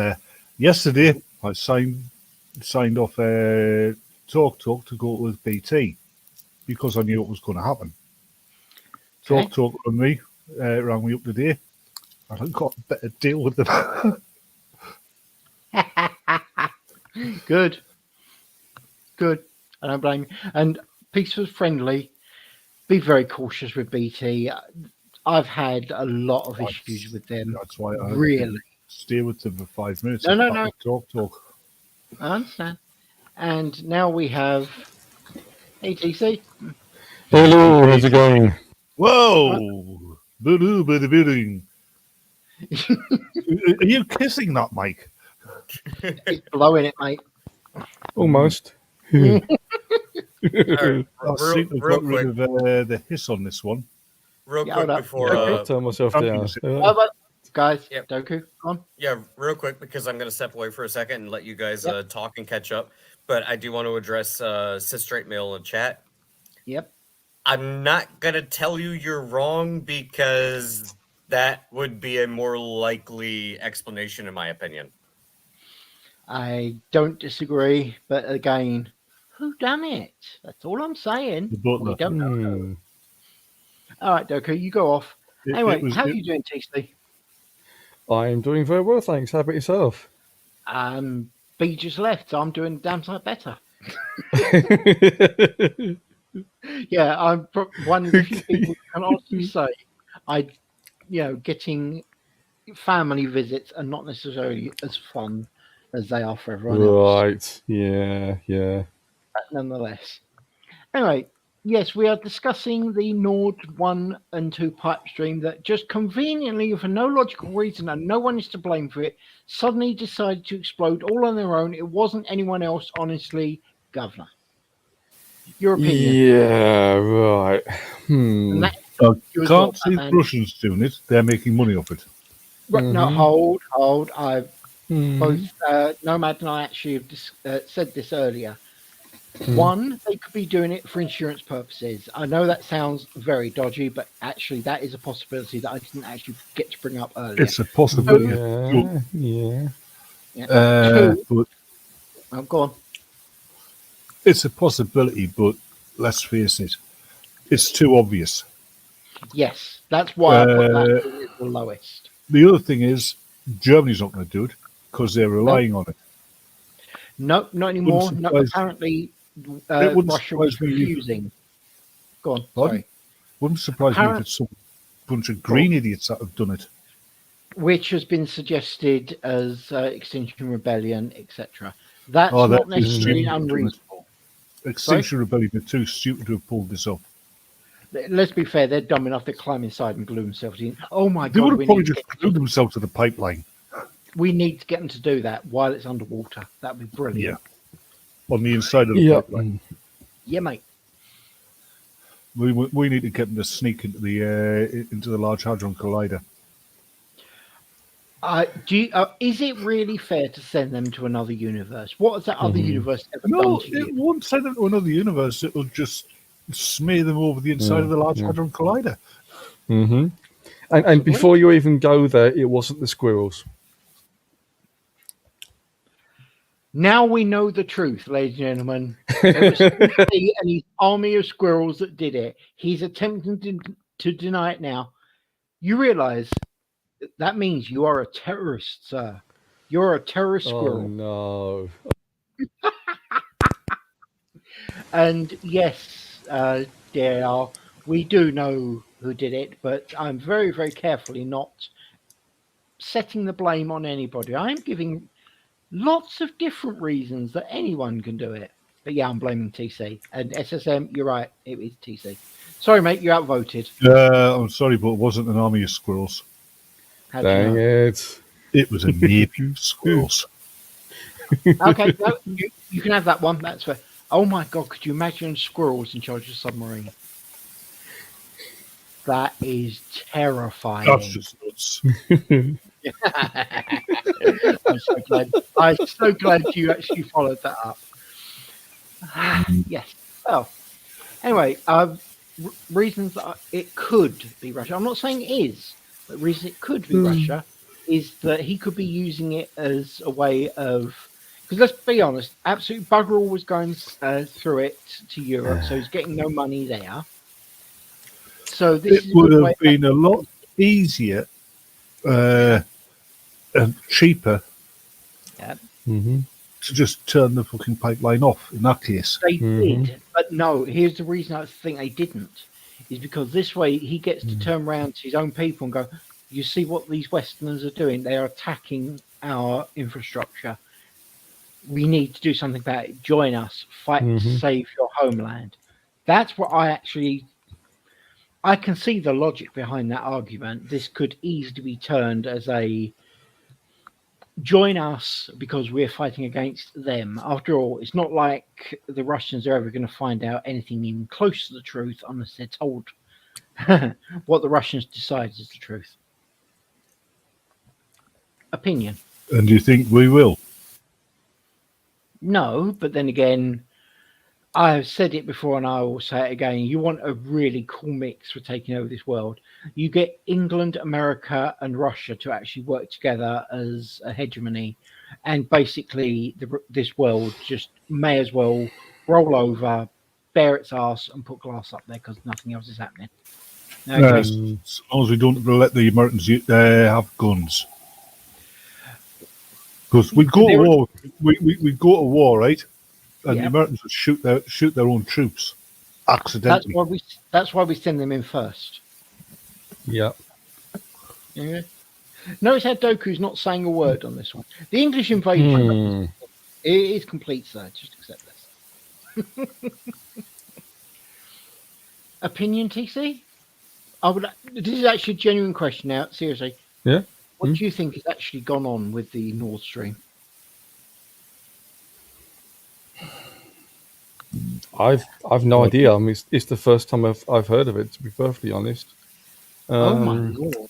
Yesterday, I signed off Talk to go with BT because I knew it was going to happen. Talk on me, rang me up today, and I got a better deal with them. Good. I don't blame you. And peace was friendly. Be very cautious with BT. I've had a lot of issues with them. That's why I really stay with them for 5 minutes. No. Talk. I understand. And now we have ATC. Hello, how's it going? Whoa! Building. Are you kissing that mic? He's blowing it, mate. Almost. Right, I seem to got rid of the hiss on this one. Real quick before turn myself down. Guys, Yep. Doku, on. Yeah, real quick, because I'm going to step away for a second and let you guys talk and catch up. But I do want to address cis straight male in chat. Yep. I'm not going to tell you you're wrong because that would be a more likely explanation, in my opinion. I don't disagree, but again, who done it? That's all I'm saying. The butler. We don't know. All right, Doku, you go off. Anyway, how are you doing, TC? I'm doing very well, thanks. How about yourself? B just left, so I'm doing damn sight better. Yeah, I'm one of the few people who can honestly say getting family visits are not necessarily as fun as they are for everyone else. Right, yeah. But nonetheless. Anyway, yes, we are discussing the Nord 1 and 2 pipe stream that just conveniently, for no logical reason, and no one is to blame for it, suddenly decided to explode all on their own. It wasn't anyone else, honestly, Governor. Your opinion? Yeah, right. I can't see the Russians doing it. They're making money off it. Right, no, hold. I've both Nomad and I actually have said this earlier. One, they could be doing it for insurance purposes. I know that sounds very dodgy, but actually that is a possibility that I didn't actually get to bring up earlier. It's a possibility. Yeah. Two, but go on. It's a possibility, but let's face it, it's too obvious. Yes, that's why I put that at the lowest. The other thing is, Germany's not going to do it because they're relying on it. No, not anymore. No, apparently, Russia was refusing. Go on. Pardon? Sorry. Wouldn't surprise me if it's some bunch of green idiots that have done it. Which has been suggested as Extinction Rebellion, etc. That's not necessarily unreasonable. Extinction Rebellion are too stupid to have pulled this up. Let's be fair, they're dumb enough to climb inside and glue themselves in. Oh my God. They would have probably just glued themselves to the pipeline. We need to get them to do that while it's underwater. That'd be brilliant. Yeah. On the inside of the pipeline. Yeah, mate. We need to get them to sneak into the Large Hadron Collider. Is it really fair to send them to another universe? What has that other universe ever done to you? No, it won't send them to another universe. It'll just smear them over the inside of the Large Hadron Collider. Mm-hmm. And before you even go there, it wasn't the squirrels. Now we know the truth, ladies and gentlemen. It was he and his army of squirrels that did it. He's attempting to deny it now. You realize that means you are a terrorist, sir. You're a terrorist squirrel. Oh, no. And yes, DAR, we do know who did it, but I'm very, very carefully not setting the blame on anybody. I am giving lots of different reasons that anyone can do it. But yeah, I'm blaming TC. And SSM, you're right, it is TC. Sorry, mate, you're outvoted. I'm sorry, but it wasn't an army of squirrels. Dang it. It was a navy of squirrels. Okay, no, you can have that one. That's fair. Oh my God, could you imagine squirrels in charge of a submarine? That is terrifying. That's just nuts. I'm so glad you actually followed that up. Yes. Well, anyway, reasons that it could be Russia. I'm not saying it is, but the reason it could be Russia is that he could be using it as a way of. Because let's be honest, absolute bugger all was going through it to Europe, so he's getting no money there. So this would have been a lot easier and cheaper to just turn the fucking pipeline off in that case. They did, but no, here's the reason I think they didn't, is because this way he gets to turn around to his own people and go, you see what these Westerners are doing? They are attacking our infrastructure. We need to do something about it. Join us. Fight to save your homeland. That's what I can see the logic behind that argument. This could easily be turned as a join us because we're fighting against them. After all, it's not like the Russians are ever going to find out anything even close to the truth unless they're told what the Russians decide is the truth. Opinion. And do you think we will? No, but then again, I have said it before and I will say it again. You want a really cool mix for taking over this world. You get England, America, and Russia to actually work together as a hegemony. And basically, this world just may as well roll over, bare its ass, and put glass up there because nothing else is happening. Okay. As long as we don't let the Americans have guns. Because we go to war, we go to war, right? And the Americans would shoot their own troops accidentally. That's why we send them in first. Yeah. Notice how Doku's not saying a word on this one. The English invasion it is complete, sir. Just accept this. Opinion, TC? This is actually a genuine question now. Seriously. Yeah. What do you think has actually gone on with the Nord Stream? I've no idea. I mean, it's the first time I've heard of it, to be perfectly honest. Oh my lord!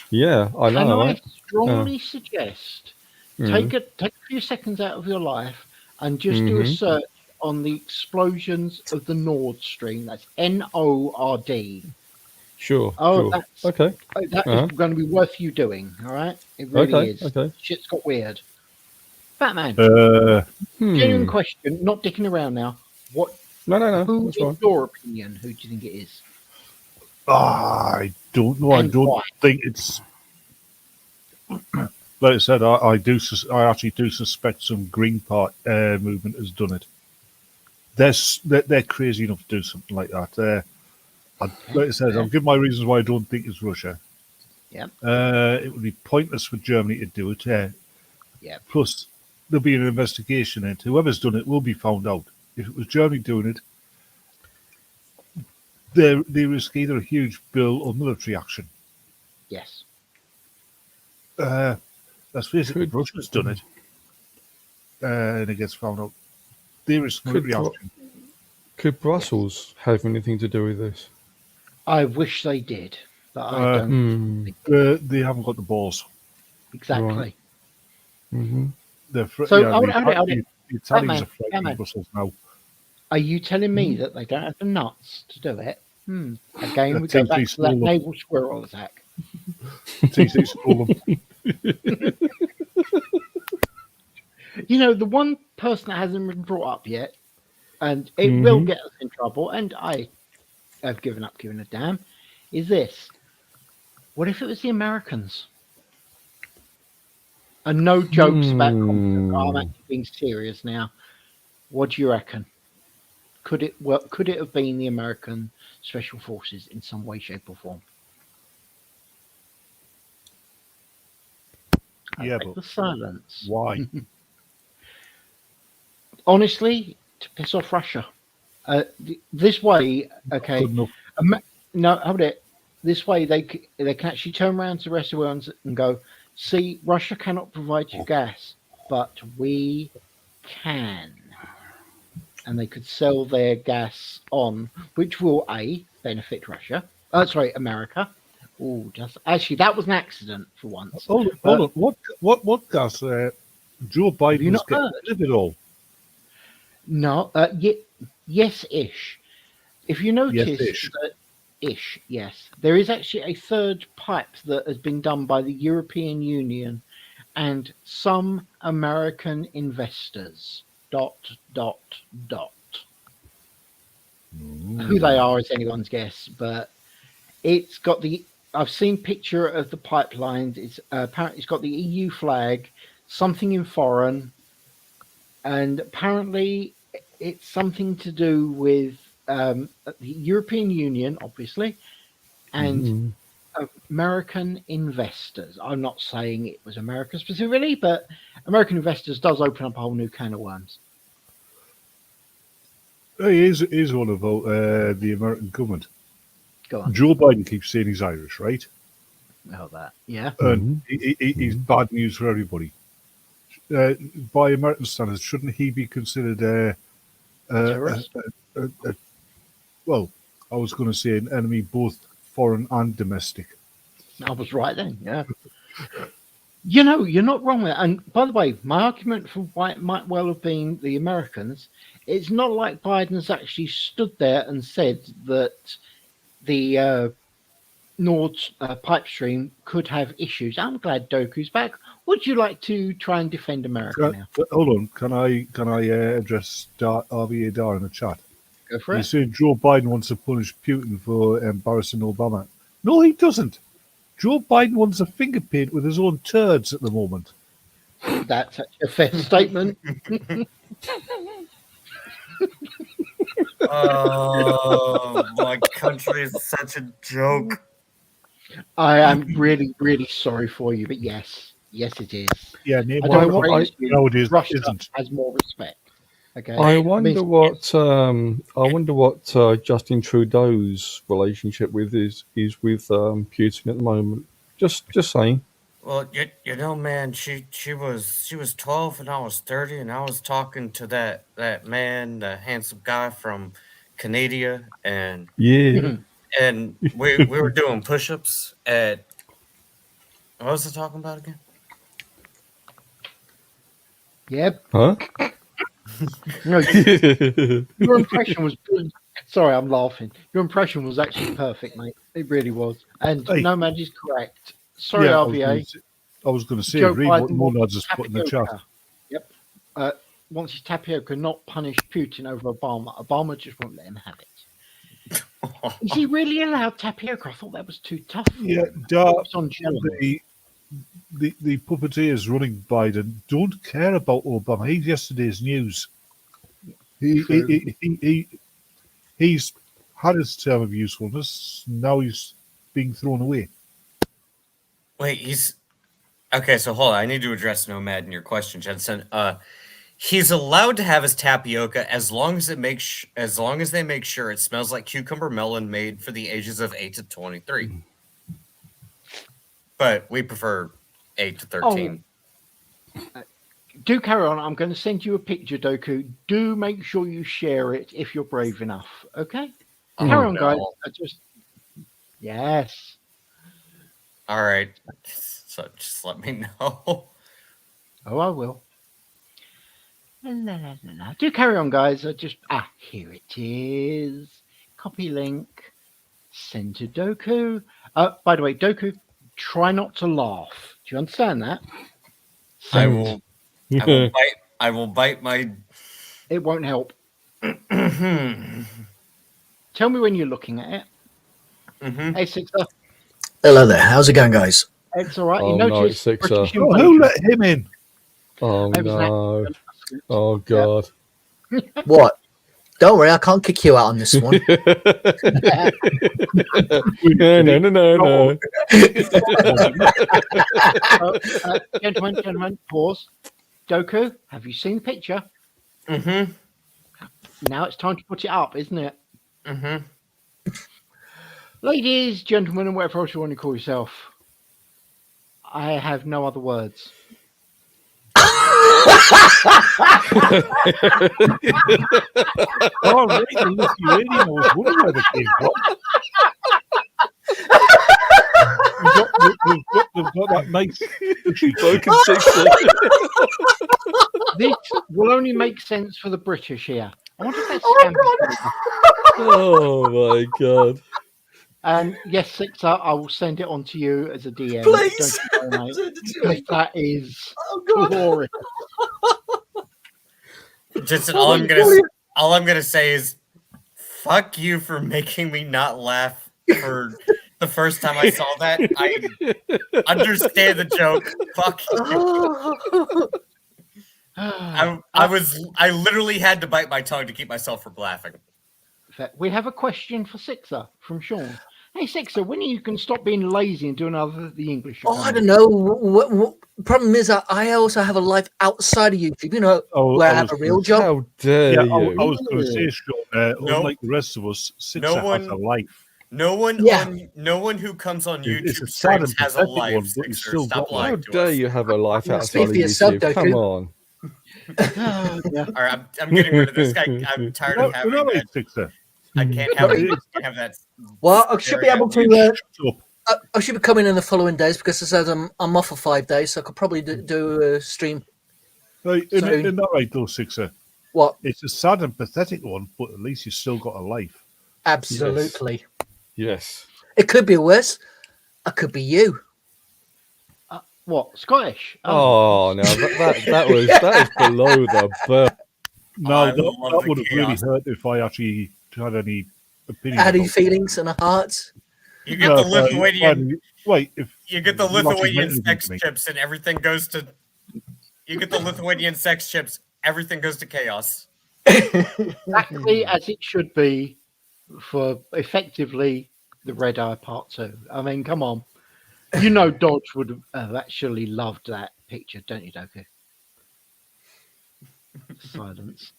Yeah, I know. Can I strongly suggest take a few seconds out of your life and just do a search on the explosions of the Nord Stream. That's NORD. Sure. Oh, sure. that's Okay. that is going to be worth you doing. All right, it really Okay. is. Okay. Shit's got weird. Batman. Genuine question, not dicking around now. What? No. Who, That's in fine. your opinion, who do you think it is? I don't know. And I don't why? think it's. Like I said, I actually do suspect some Green Party movement has done it. They're crazy enough to do something like that. Like I said, I'll give my reasons why I don't think it's Russia. Yeah. It would be pointless for Germany to do it. Yeah. Plus, there'll be an investigation into whoever's done it will be found out. If it was Germany doing it, they risk either a huge bill or military action. Yes. Let's face it, if Russia's done it and it gets found out, they risk military action. Could Brussels have anything to do with this? I wish they did, but I don't. They haven't got the balls. Exactly. Right. Mm-hmm. The Italians are fighting Brussels now. Are you telling me that they don't have the nuts to do it? Again, we go back to that naval squirrel attack. TC stole them. You know, the one person that hasn't been brought up yet, and it will get us in trouble, and I have given up giving a damn, is this. What if it was the Americans? And no jokes about conflict. I'm actually being serious now. What do you reckon? Could it have been the American Special Forces in some way, shape, or form? Yeah, but but the silence. Why? Honestly, to piss off Russia. This way, okay. No, hold it. This way, they can actually turn around to the rest of the world and go, see, Russia cannot provide you gas, but we can. And they could sell their gas on, which will benefit Russia. America. Oh, actually that was an accident for once. Hold on. What gas? Joe Biden is getting rid of it all. No, yes-ish. If you notice yes, there is actually a third pipe that has been done by the European Union and some American investors. ... Who they are is anyone's guess, but it's got I've seen picture of the pipelines. It's apparently it's got the EU flag, something in foreign, and apparently it's something to do with the European Union, obviously, and American investors. I'm not saying it was America specifically, but American investors does open up a whole new can of worms. Here's one about the American government. Go on. Joe Biden keeps saying he's Irish, right? Oh, that, yeah. And he's bad news for everybody. By American standards, shouldn't he be considered well, I was going to say an enemy both foreign and domestic. I was right then, yeah. You know, you're not wrong with that. And by the way, my argument for why it might well have been the Americans, it's not like Biden's actually stood there and said that the Nord pipe stream could have issues. I'm glad Doku's back. Would you like to try and defend America now? Hold on, can I address RVA in the chat? Go for it. He's saying Joe Biden wants to punish Putin for embarrassing Obama. No, he doesn't. Joe Biden wants a finger paint with his own turds at the moment. That's a fair statement. Oh, my country is such a joke. I am really, really sorry for you, but yes, it is. Yeah, nowadays Russia has more respect. Okay. I wonder what Justin Trudeau's relationship is with Putin at the moment. Just saying. Well, you know, man, she was 12 and I was 30, and I was talking to that man, the handsome guy from Canada, and and we were doing push-ups at, what was I talking about again? Yep. Huh? No, your impression was good. Sorry, I'm laughing. Your impression was actually perfect, mate. It really was. And Hey. Nomad is correct. Sorry, Yeah, RVA. I was going to say, Joe read what Biden Nonads has put in the chat. tapioca. Yep. Wants his tapioca not punish Putin over Obama. Obama just won't let him have it. Is he really allowed tapioca? I thought that was too tough. Yeah, It's on Jello. the puppeteers running Biden don't care about Obama. He's yesterday's news. He's had his term of usefulness. Now he's being thrown away. Wait, he's okay. So hold on, I need to address Nomad in your question, Jensen. He's allowed to have his tapioca as long as they make sure it smells like cucumber melon made for the ages of 8 to 23. But we prefer 8 to 13. Do carry on. I'm going to send you a picture, Doku. Do make sure you share it if you're brave enough. Okay? Carry on, guys. Yes. All right. So just let me know. Oh, I will. Do carry on, guys. Here it is. Copy link. Send to Doku. By the way, Doku, try not to laugh. Do you understand that? I will bite my. It won't help. Tell me when you're looking at it. Mm-hmm. Hey, Sixer. Hello there. How's it going, guys? It's all right. Oh, You no, notice Sixer. British Oh, invasion. who let him in? Oh It was an no! accident. Oh god! What? Don't worry, I can't kick you out on this one. No. Gentlemen, pause. Doku, have you seen the picture? Mm-hmm. Now it's time to put it up, isn't it? Mm-hmm. Ladies, gentlemen, and whatever else you want to call yourself, I have no other words. Oh, right, the Lithuanian. I was wondering where they came from. They've got that nice Broken Sixer. This will only make sense for the British here. I wonder if that's Oh my god! And yes, Sixer, I will send it on to you as a DM. Please. Don't you worry, mate. That is glorious. Just all I'm gonna say is, fuck you for making me not laugh for the first time I saw that. I understand the joke. Fuck you. I literally had to bite my tongue to keep myself from laughing. We have a question for Sixer from Sean. Hey, Sixer, when are you can stop being lazy and doing the English? I don't know. What problem is I also have a life outside of YouTube, where I have a real job. How dare you? I was going to say, Sean, unlike the rest of us, Sixer has a life. No one who comes on YouTube streams has a life. Sixer, stop lying to us. How dare you have a life outside Speak of for yourself, YouTube? Come on. Yeah. All right, I'm getting rid of this guy. I'm tired of having that. Sixer. I can't have that. Well, I should be able to. I should be coming in the following days because I said I'm off for 5 days, so I could probably do a stream. Right, isn't that right, though, Sixer? What? It's a sad and pathetic one, but at least you've still got a life. Absolutely. Yes. It could be worse. I could be you. What? Scottish? Oh no, that was below the belt. No, that would have really hurt if I actually had any opinion. Had any feelings and a heart? You get the Lithuanian. You get the Lithuanian sex chips, and everything goes to. You get the Lithuanian sex chips. Everything goes to chaos. Exactly as it should be for effectively the Red Eye Part 2. I mean, come on. You know Dodge would have actually loved that picture, don't you, Doku? Silence.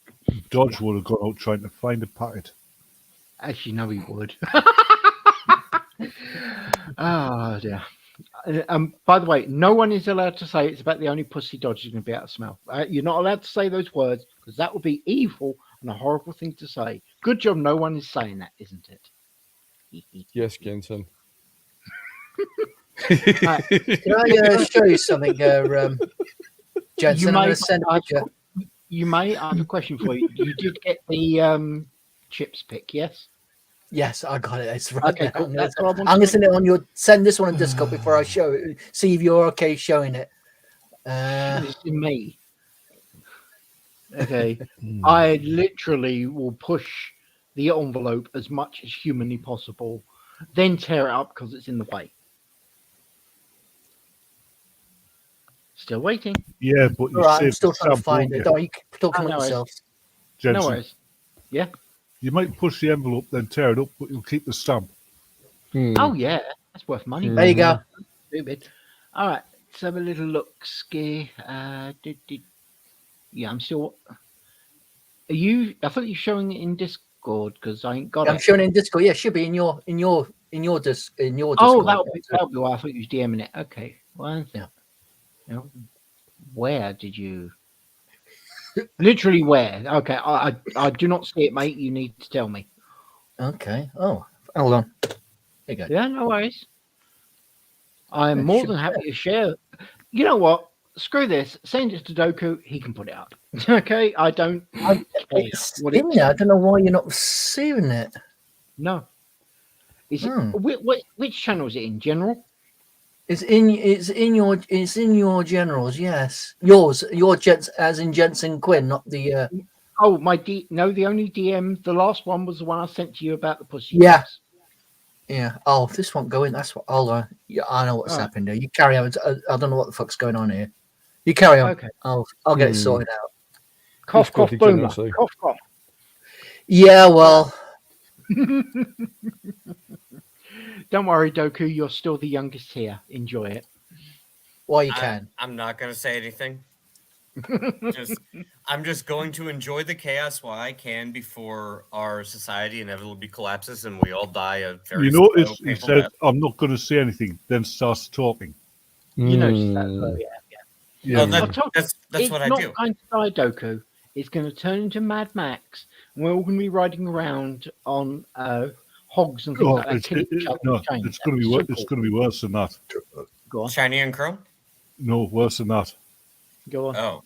Dodge would have gone out trying to find a packet. As you know he would. Oh, dear. By the way, no one is allowed to say it's about the only pussy Dodge is going to be able to smell. You're not allowed to say those words because that would be evil and a horrible thing to say. Good job no one is saying that, isn't it? Yes, Genton. Can I show you something, Jensen? I'm going to send a picture. You may. I have a question for you. You did get the chips pick, yes? Yes, I got it. It's right Okay, now. cool. That's what I want I'm to gonna send it on your. Send this one on Discord before I show it. See if you're okay showing it. This is me. Okay. I literally will push the envelope as much as humanly possible, then tear it up because it's in the way. Still waiting. Yeah, but you All right, I'm saved still the trying to stamp, find won't it. you? Don't you talk Oh, among no worries. yourselves? Jensen, No worries. Yeah. you might push the envelope, then tear it up, but you'll keep the stamp. Oh yeah, that's worth money. There you go. Stupid. All right, let's have a little look. Ski. Yeah, I'm still. Are you? I thought you were showing it in Discord because I ain't got I'm it. showing it in Discord. Yeah, it should be in your Discord. Oh, that'll be why I thought you was DMing it. Okay. Well, Yeah. You know, where did you? Literally where? Okay, I do not see it, mate. You need to tell me. Okay. Oh, hold on. There you go. Yeah, no worries. I'm It more should than be happy to share. You know what? Screw this. Send it to Doku. He can put it up. Okay, I don't care It's what in it's. there. I don't know why you're not seeing it. No. Is it Hmm. which channel is it in? General? It's in your generals. Yes, your Jets as in Jensen Quinn, not the. Oh, no, the only DM. The last one was the one I sent to you about the pussy. Yeah. chips. Yeah. Oh, if this won't go in. That's what. Hold on. Yeah, I know what's All right. happened there. You carry on. I don't know what the fuck's going on here. You carry on. Okay. I'll get it sorted out. Cough, cough, Scotty boomer. generosity. Cough, cough. Yeah. Well. Don't worry, Doku. You're still the youngest here. Enjoy it. Well, you can. I'm not gonna say anything. I'm just going to enjoy the chaos while I can before our society inevitably collapses and we all die a very You notice slow, he painful said, death. I'm not going to say anything, then starts talking. You noticed that, though, yeah. Yeah, Oh, yeah. that's it's what I not do. going to die, Doku. It's going to turn into Mad Max, and we're all going to be riding around on hogs and things Oh, like that. killing each other with chains. it's going to be So it's going to be worse than that. Go on. Shiny and Chrome? No, worse than that. Go on. Oh.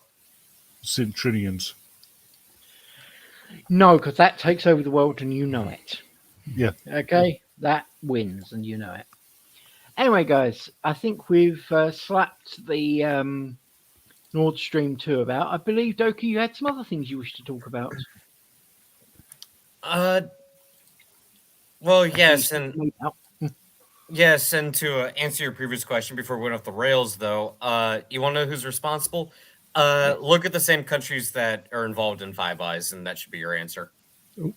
Centrinians. No, because that takes over the world, and you know it. Yeah. Okay? That wins, and you know it. Anyway, guys, I think we've slapped the Nord Stream 2 about. I believe, Doku, you had some other things you wish to talk about. Well, yes, and to answer your previous question before we went off the rails, though, you want to know who's responsible? Look at the same countries that are involved in Five Eyes, and that should be your answer. You're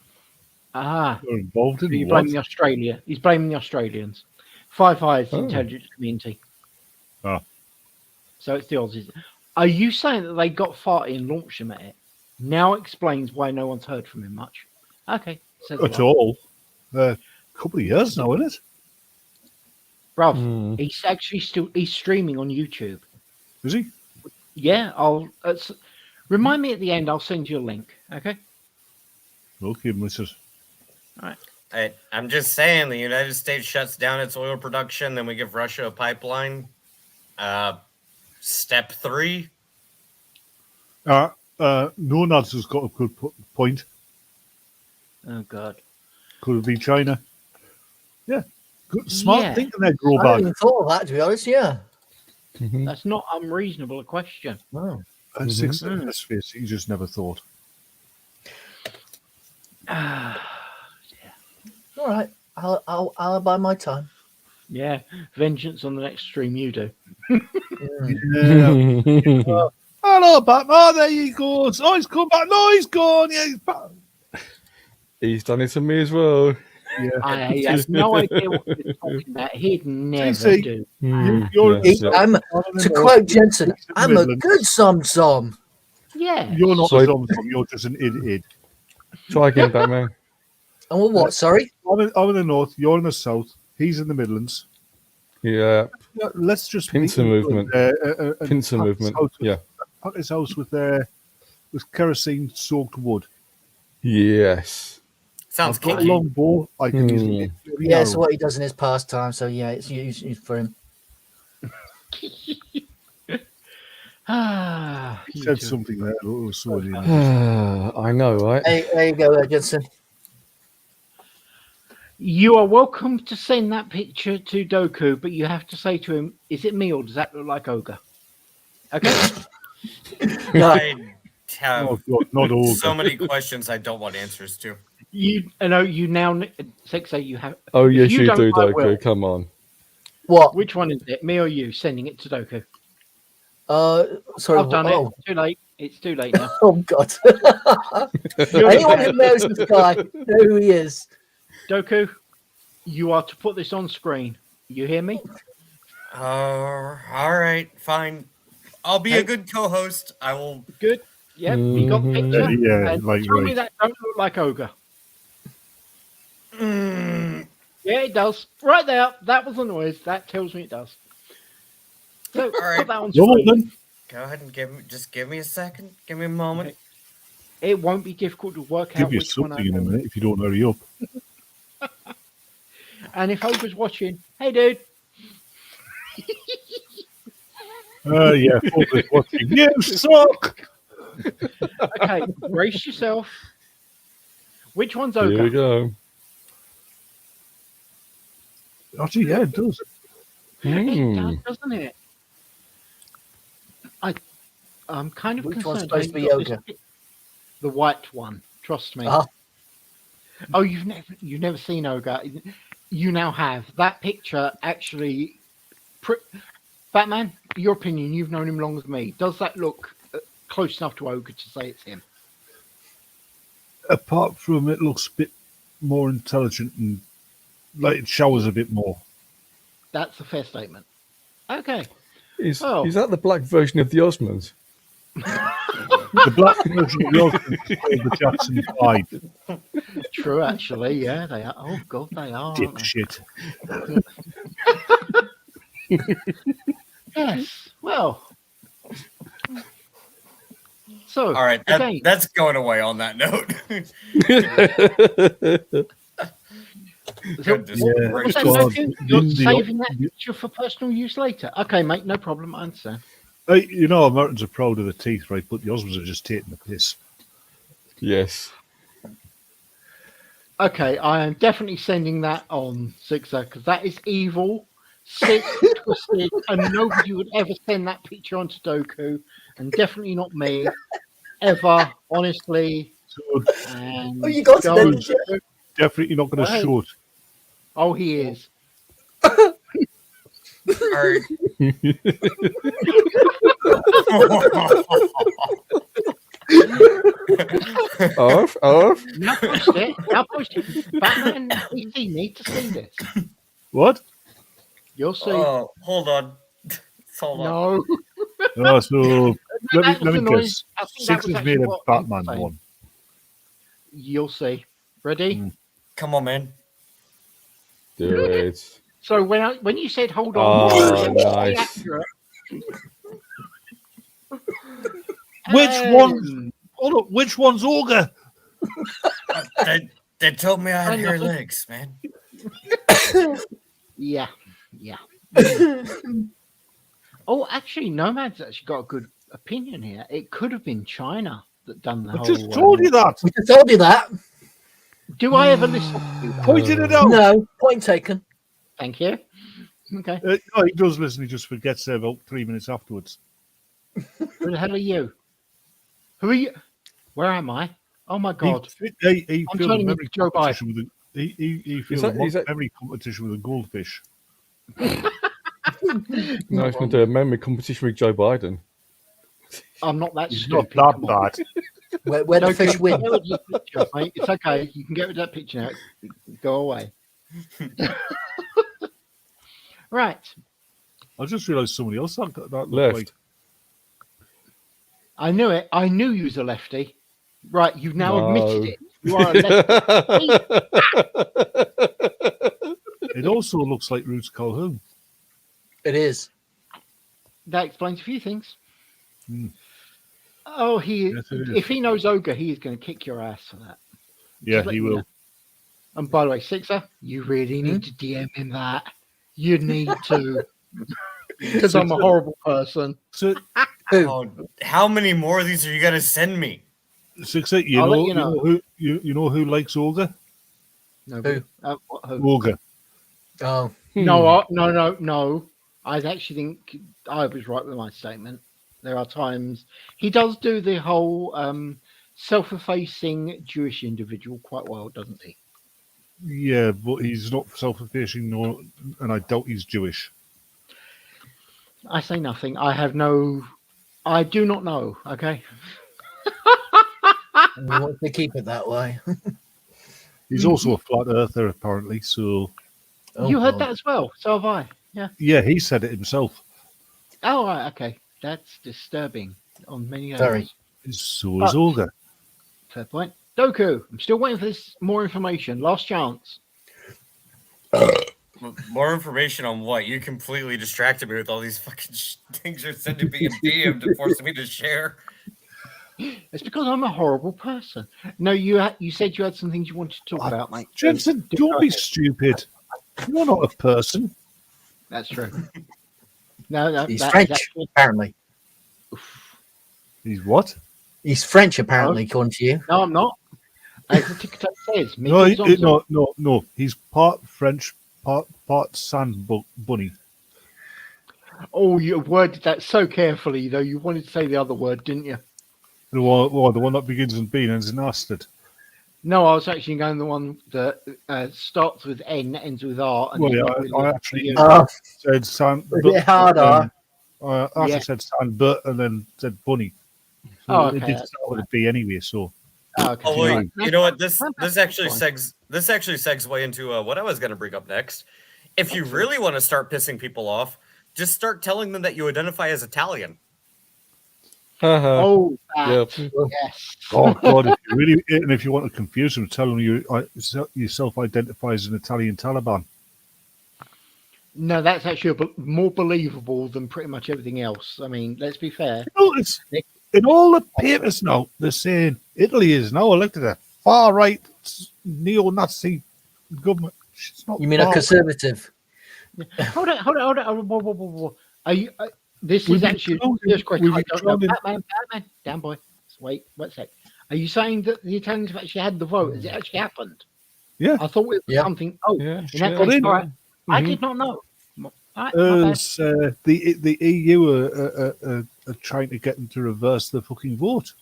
involved in He's what? blaming Australia. He's blaming the Australians. Five Eyes intelligence community. Ah. So it's the Aussies. Are you saying that they got farty and launched him at it? Now explains why no one's heard from him much. Okay. At all. A couple of years now, isn't it? Bruv, he's actually he's streaming on YouTube. Is he? Yeah, remind me at the end. I'll send you a link. Okay. Okay, Mrs. All right. I'm just saying, the United States shuts down its oil production, then we give Russia a pipeline. Step 3. Nonads has got a good point. Oh God. Could it be China? Yeah. Good, smart thinking there, I Growbag. hadn't even thought of that, to be honest. Yeah. That's not unreasonable a question. Wow. Let's face it, you just never thought. All right. I'll buy my time. Yeah, vengeance on the next stream you do. Yeah. Hello, Batman. Oh, there he goes. Oh, he's come back. No, he's gone. Yeah, he's back. He's done it to me as well. Yeah. I have no idea what you're talking about. He'd never See, do. To quote Jensen, I'm a good som. Yeah. You're not So- a Zom, you're just an id. Try again, Batman. And what? Sorry. I'm in the north, you're in the south, he's in the Midlands. Yeah. Let's just Pincer movement. Pincer movement. Yeah. Pack his house with kerosene-soaked wood. Yes. Sounds I've got a kinky. long bow. I can easily hit every Yeah, it's arrow. what he does in his pastime. So yeah, it's used for him. Ah, you said to? something there. I know, right? There you go, Judson. You are welcome to send that picture to Doku, but you have to say to him, "Is it me or does that look like Ogre?" Okay. I have Oh God, not all. so many questions I don't want answers to. You know, you now 6A. You have. Oh, if yes, you you don't, do, I Doku. will. Come on. What? Which one is it, me or you? Sending it to Doku. Sorry. I've done it. Too late. It's too late now. Oh God. Anyone who knows this guy, know who he is. Doku, you are to put this on screen. You hear me? All right, fine. I'll be a good co-host. I will. Good. Yep. You got the picture. Yeah, and like tell me right. that don't look like Ogre. Mm, Yeah, it does. Right there. That was the noise. That tells me it does. So right. put that on No, screen. then. Go ahead and give me a second. Give me a moment. Okay. It won't be difficult to work Give out you which one I something in a want. minute if you don't hurry up. And if Ogre's watching, hey dude. Yeah, focus watching. You suck. Okay, brace yourself. Which one's Here we Ogre? go. Actually, yeah, it does. It does, doesn't it? I'm kind of Which one's concerned. supposed to be how you got Ogre? this- The white one. Trust me. Ah. Oh, you've never seen Ogre. You now have. That picture actually. Batman, your opinion. You've known him longer than me. Does that look close enough to Ogre to say it's him? Apart from it looks a bit more intelligent and like it showers a bit more. That's a fair statement. Okay. Is that the black version of the Osmonds? The black version of the Osmonds is called the Jackson 5. True, actually. Yeah, they are. Oh, God, they are. Aren't they? Yes. Well. So. All right, that's going away on that note. Goodness gracious. You're saving that picture for personal use later. Okay, mate, no problem. I understand. Hey, you know, Americans are proud of the teeth, right? But the Osmonds are just taking the piss. Yes. Okay, I am definitely sending that on, Sixer, because that is evil, sick, twisted, and nobody would ever send that picture onto Doku, and definitely not me, ever, honestly. And You got it. Definitely not going to show it. Oh, he is. All right. Off. Now post it. Batman and PC need to see this. What? You'll see. Oh, hold on. Hold on. No. So let me guess. I think that 6 was is made actually a what Batman I'm saying. one. You'll see. Ready? Come on, man. Do it. So when you said hold on, Oh, nice. Which one's Ogre? They told me I had hairy legs, man. Yeah. Oh, actually, Nomad's actually got a good opinion here. It could have been China that done the I whole. just told you that. We just told you that. Do I ever listen to you? Pointed it out. No, point taken. Thank you. Okay. No, he does listen. He just forgets there about 3 minutes afterwards. Who the hell are you? Who are you? Where am I? Oh my God! He I'm filled a turning memory into Joe Biden. competition with he filled a memory competition with a goldfish. No, he's going to do a memory competition with Joe Biden. I'm not that He's stupid. not come that on. bad. Where the fish win. Get rid of the picture, mate. It's okay. You can get rid of that picture now. Go away. Right. I just realised somebody else that looked Left. like. I knew it. I knew you was a lefty. Right. You've now No. admitted it. You are a lefty. It also looks like Roots Calhoun. It is. That explains a few things. Hmm. Oh, Yes, it is. if he knows Ogre, he is going to kick your ass for that. Yeah, Just let he you will. know. And by the way, Sixer, you really need to DM him that. You need to. Because I'm a horrible person. So How many more of these are you gonna send me? 6-8. You know who likes Olga? Nobody. Who? Olga. Oh. No. I actually think I was right with my statement. There are times he does do the whole self-effacing Jewish individual quite well, doesn't he? Yeah, but he's not self-effacing, and I doubt he's Jewish. I say nothing. I do not know. Okay. And we want to keep it that way. He's also a flat earther, apparently. So you heard that as well. So have I. Yeah. Yeah, he said it himself. Oh, right. Okay. That's disturbing on many levels. Very. So is Olga. Fair point. Doku, I'm still waiting for this more information. Last chance. More information on what? You completely distracted me with all these fucking things you're sending me in DM to force me to share. It's because I'm a horrible person. No, you said you had some things you wanted to talk about, mate. Jensen, don't be stupid. You're not a person. That's true. No, he's French, apparently. He's what? He's French, apparently, according to you. No, I'm not. As the TikTok says. No. He's part French, part sand bunny. Oh, you worded that so carefully, though. You wanted to say the other word, didn't you? The one that begins in B and ends in Astrid. No, I was actually going the one that starts with N, ends with R. And I actually said sand. A bit harder. I actually said sand, but and then said bunny. So it did start with a B anyway. So. Okay. Oh wait, you know what? This actually segs into what I was going to bring up next. If you really want to start pissing people off, just start telling them that you identify as Italian. Oh, yep. Yes. Oh God! If you want to confuse them, tell them you self-identify as an Italian Taliban. No, that's actually more believable than pretty much everything else. I mean, let's be fair. It's in all the papers now. They're saying Italy is now elected a far-right neo-Nazi government. You mean a conservative? Hold on. Whoa. Are you? This is actually just question. Batman, down boy. Wait, one sec. Are you saying that the Italians have actually had the vote? Has it actually happened? Yeah. I thought it was something. Oh, yeah, in that case, all right. I did not know. The EU are trying to get them to reverse the fucking vote.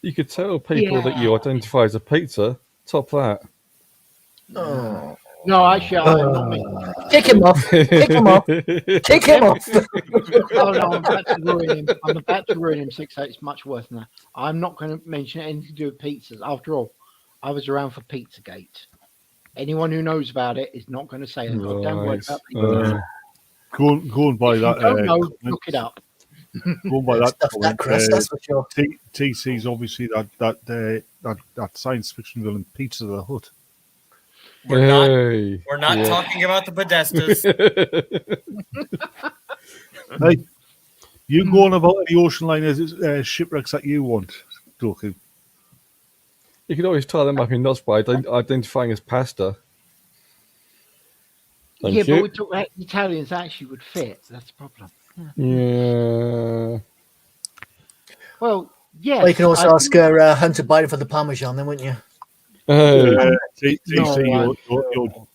You could tell people that you identify as a pizza. Top that. Oh. No, actually, I'm not me. Kick him off. Kick him off. Kick him off. Oh, no, I'm about to ruin him. I'm about to ruin him. 6-8. It's much worse than that. I'm not going to mention anything to do with pizzas. After all, I was around for Pizzagate. Anyone who knows about it is not going to say a goddamn word about pizza. Go and buy that. Don't know, look it up. Go and buy that. Chris, that's for sure. TC's obviously that science fiction villain Pizza the Hut. We're not talking about the Podestas. Hey, you go on about any ocean liner shipwrecks that you want, Doku. You could always tie them up in knots by identifying as pasta. But we talk about Italians actually would fit. That's the problem. Yeah. Well, yeah. Well, you can also ask Hunter Biden for the Parmesan, then, wouldn't you?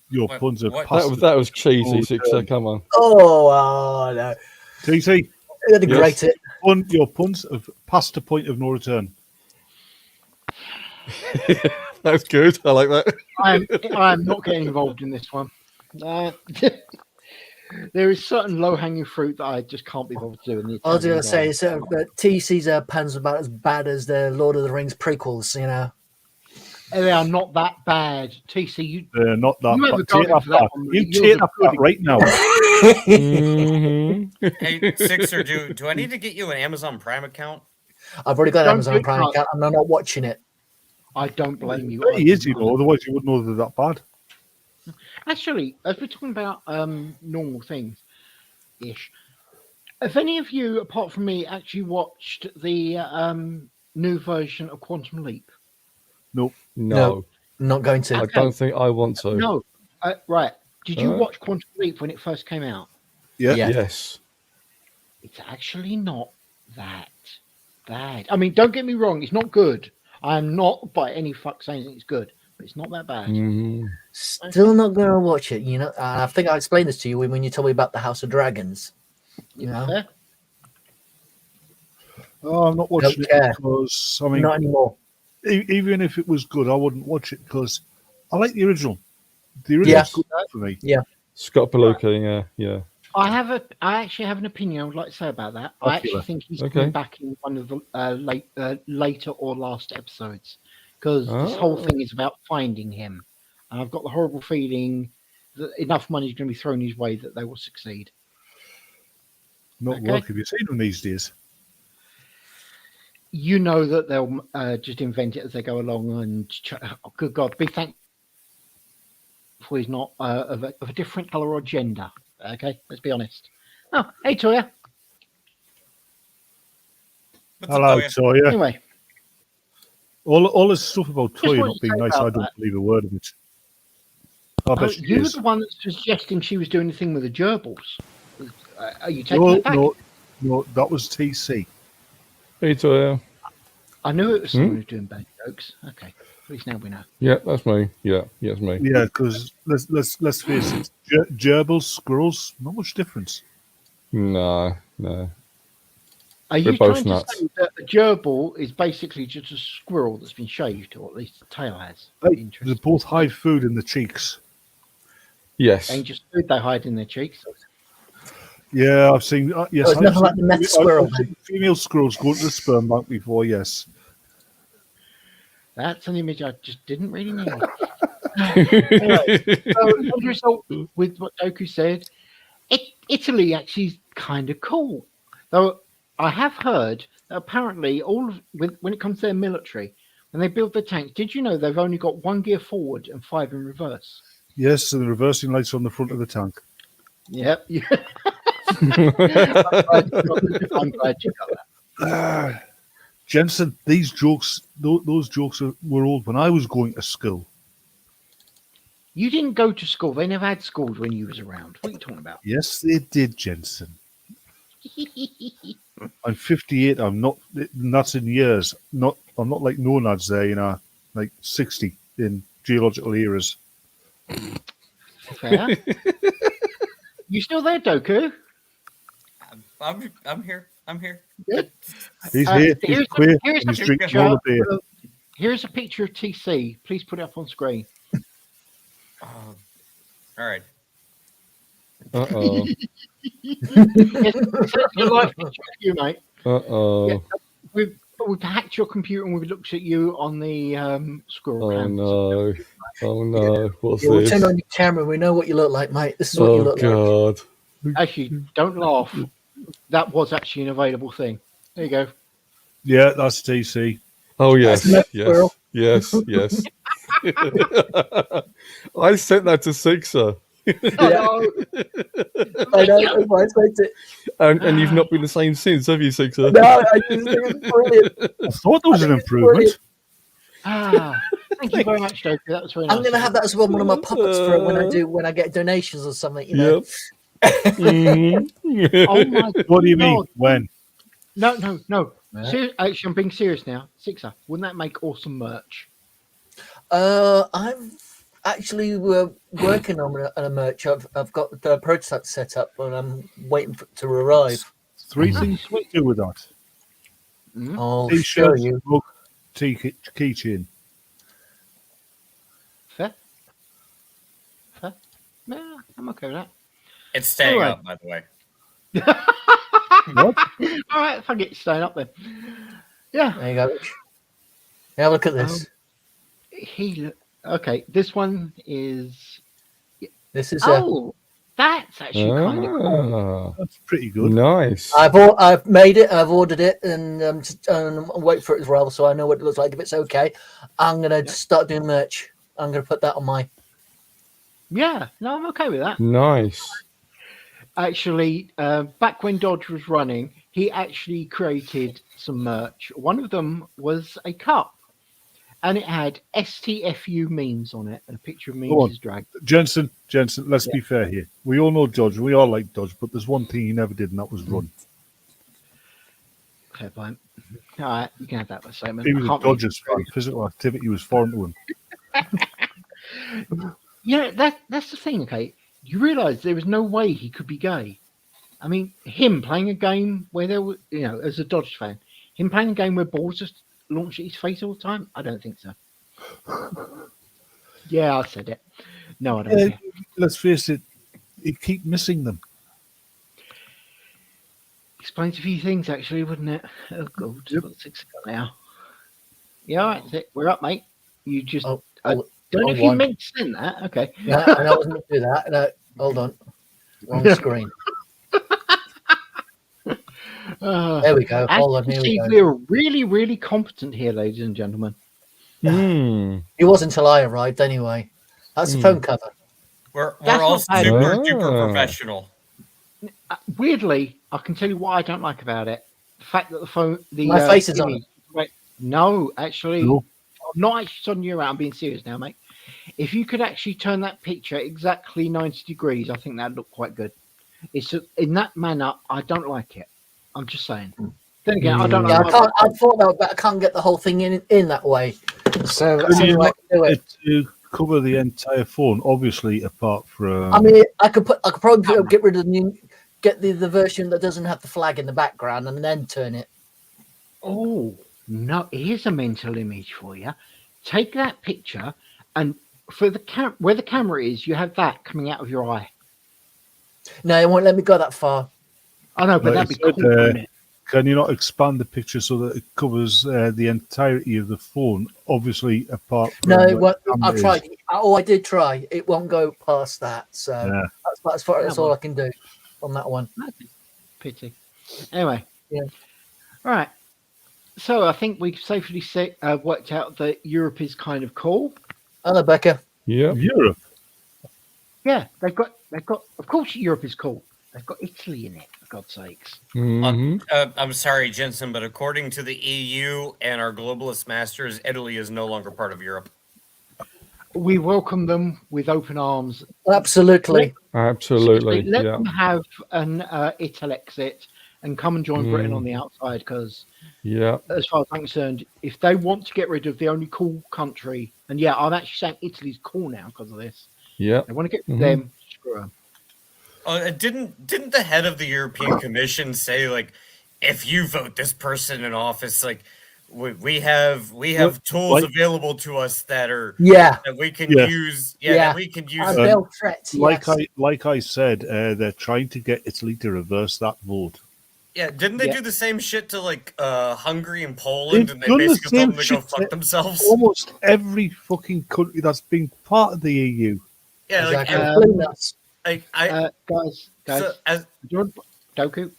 Your puns are pasta. That was cheesy, Sixer. Come on. Oh, no. TC. That'd great it. Your puns have passed the point of no return. That's good. I like that. I'm not getting involved in this one. There is certain low-hanging fruit that I just can't be bothered to do. In the I was going to say, TC's puns are about as bad as the Lord of the Rings prequels, you know. They are not that bad. TC, they're not that bad. You take that right now. Hey, Sixer, do I need to get you an Amazon Prime account? I've already got an Amazon Prime account, and I'm not watching it. I don't blame you. He is, otherwise you wouldn't know they're that bad. Actually, as we're talking about normal things-ish, have any of you, apart from me, actually watched the new version of Quantum Leap? Nope. No. Not going to. I don't think I want to. No. Right. Did you watch Quantum Leap when it first came out? Yeah. Yes. it's actually not that bad. I mean, don't get me wrong, it's not good. I'm not by any fuck saying it's good, but it's not that bad. Still not going to watch it, you know. And I think I explained this to you when you told me about the House of Dragons. You know, Fair? Oh, I'm not watching it because I mean, not anymore. Even if it was good, I wouldn't watch it because I like the original. The original's good for me. Yeah, Scott Palooka, yeah. I actually have an opinion I would like to say about that. I actually think he's coming back in one of the later or last episodes because this whole thing is about finding him, and I've got the horrible feeling that enough money is going to be thrown his way that they will succeed. Not work. Have you seen them these days? You know that they'll just invent it as they go along, and good God, be thankful he's not of a different colour or gender. Okay, let's be honest. Oh, hey Toya. Hello, Toya. Anyway, all this stuff about Toya not being nice, I don't believe a word of it. I bet she you were is. the one that's suggesting she was doing the thing with the gerbils. Are you taking it back? No, that was TC. Hey, Toya. I knew it was someone who's doing bad jokes. Okay, at least now we know. Yeah, that's me. Yeah, it's me. Yeah, because let's face it, gerbils, squirrels, not much difference. No. Are you trying to say that a gerbil is basically just a squirrel that's been shaved, or at least the tail has? They both hide food in the cheeks. Yes. And just food they hide in their cheeks. Yeah, I've seen. Yes, it's nothing like the meth squirrel. I've seen female squirrels go to the sperm bank before. Yes. That's an image I just didn't really need. Anyway, so as a result, with what Doku said, Italy actually is kind of cool. Though I have heard that apparently when it comes to their military, when they build the tanks, did you know they've only got 1 gear forward and 5 in reverse? Yes, and the reversing lights on the front of the tank. Yep. I'm glad you got that. Jensen, these jokes, those jokes were old when I was going to school. You didn't go to school. They never had schools when you was around. What are you talking about? Yes, they did, Jensen. I'm 58. I'm not. That's in years. I'm not like no lads there. You know, like 60 in geological eras. Fair. You still there, Doku? I'm here. Good. He's here. Here's He's queer. Here's He's drinking all the beer. Here's a picture of TC. Please put it up on screen. All right. Uh-oh. It's a live picture of you, mate. Uh-oh. Yeah, we've hacked your computer and we've looked at you on the squirrel cam. Oh no! What's we'll this? turn on your camera. We know what you look like, mate. This is what you look God. like. Actually, don't laugh. That was actually an available thing. There you go. Yeah, that's TC. Oh yes, squirrel. yes. I sent that to Sixer. I know. And you've not been the same since, have you, Sixer? No, I just think it's brilliant. I thought there was an improvement. Thank you very much, Doku. That was very nice. I'm going to have that as well, one of my puppets for when I get donations or something. You know. Yep. Mm-hmm. Oh my What do you mean? God. When? No. Right. Actually, I'm being serious now. Sixer, wouldn't that make awesome merch? I'm actually working on a merch. I've got the prototype set up, and I'm waiting for it to arrive. 3 things we do with that. I'll show you. Mug, keychain. Fair. Yeah, I'm okay with that. It's staying up, by the way. What? All right, fuck it, staying up then. Yeah. There you go. Have a look at this. Okay, this one is. This is. That's actually kind of cool. That's pretty good. Nice. I've made it. I've ordered it, and I'm waiting for it as well, so I know what it looks like. If it's okay, I'm gonna start doing merch. I'm gonna put that on my. Yeah, no, I'm okay with that. Nice. Actually, back when Dodge was running, he actually created some merch. One of them was a cup, and it had STFU memes on it, and a picture of memes' dragged. Jensen, let's be fair here. We all know Dodge. We all like Dodge, but there's one thing he never did, and that was run. Okay, fine. All right, you can have that statement. He was a Dodgers fan. Physical activity was foreign to him. Yeah, that's the thing. Okay, you realise there was no way he could be gay. I mean, him playing a game where there were, as a Dodgers fan, him playing a game where balls just launch at his face all the time. I don't think so. Yeah, I said it. No, I don't. Care. Let's face it, he'd keep missing them. Explains a few things, actually, wouldn't it? Oh, God. Yep. What's 6 o'clock now? Yeah, all right, that's it. We're up, mate. You just... I don't know if you meant to send that. Okay. Yeah, I wasn't going to do that. No, hold on. Wrong screen. There we go. Hold on, here we go. We're really, really competent here, ladies and gentlemen. It was until I arrived, anyway. That's the phone cover. We're all super professional. Weirdly, I can tell you what I don't like about it. The fact that my face is on it. Wait, no, actually, I'm not actually turning you around. I'm being serious now, mate. If you could actually turn that picture exactly 90 degrees, I think that'd look quite good. It's in that manner. I don't like it. I'm just saying. Then again, I don't know. Yeah, I thought about it, but I can't get the whole thing in that way. So that's the only way I can do it. To cover the entire phone, obviously, apart from. I mean, I could probably get rid of the version that doesn't have the flag in the background, and then turn it. Oh no! Here's a mental image for you. Take that where the camera is, you have that coming out of your eye. No, it won't let me go that far. I know, but that'd be cool. Can you not expand the picture so that it covers the entirety of the phone? Obviously, apart from... No, I tried. I did try. It won't go past that. So that's all I can do on that one. Pity. Anyway. Yeah. All right. So I think we've safely worked out that Europe is kind of cool. Hello, Becca. Yeah. Europe. Yeah, they've got. Of course, Europe is cool. They've got Italy in it, for God's sakes. I'm sorry, Jensen, but according to the EU and our globalist masters, Italy is no longer part of Europe. We welcome them with open arms. Absolutely. Let them have an Italexit and come and join Britain on the outside, because as far as I'm concerned, if they want to get rid of the only cool country, and I'm actually saying Italy's cool now because of this. Yeah. They want to get rid of them, screw them. Didn't the head of the European Commission say, like, if you vote this person in office, like, we have tools available to us that we can use that we can use. Threats, like I said, they're trying to get Italy to reverse that vote. Yeah, didn't they do the same shit to like Hungary and Poland, and they basically told them to go fuck themselves? Almost every fucking country that's been part of the EU. Yeah, guys, Doku,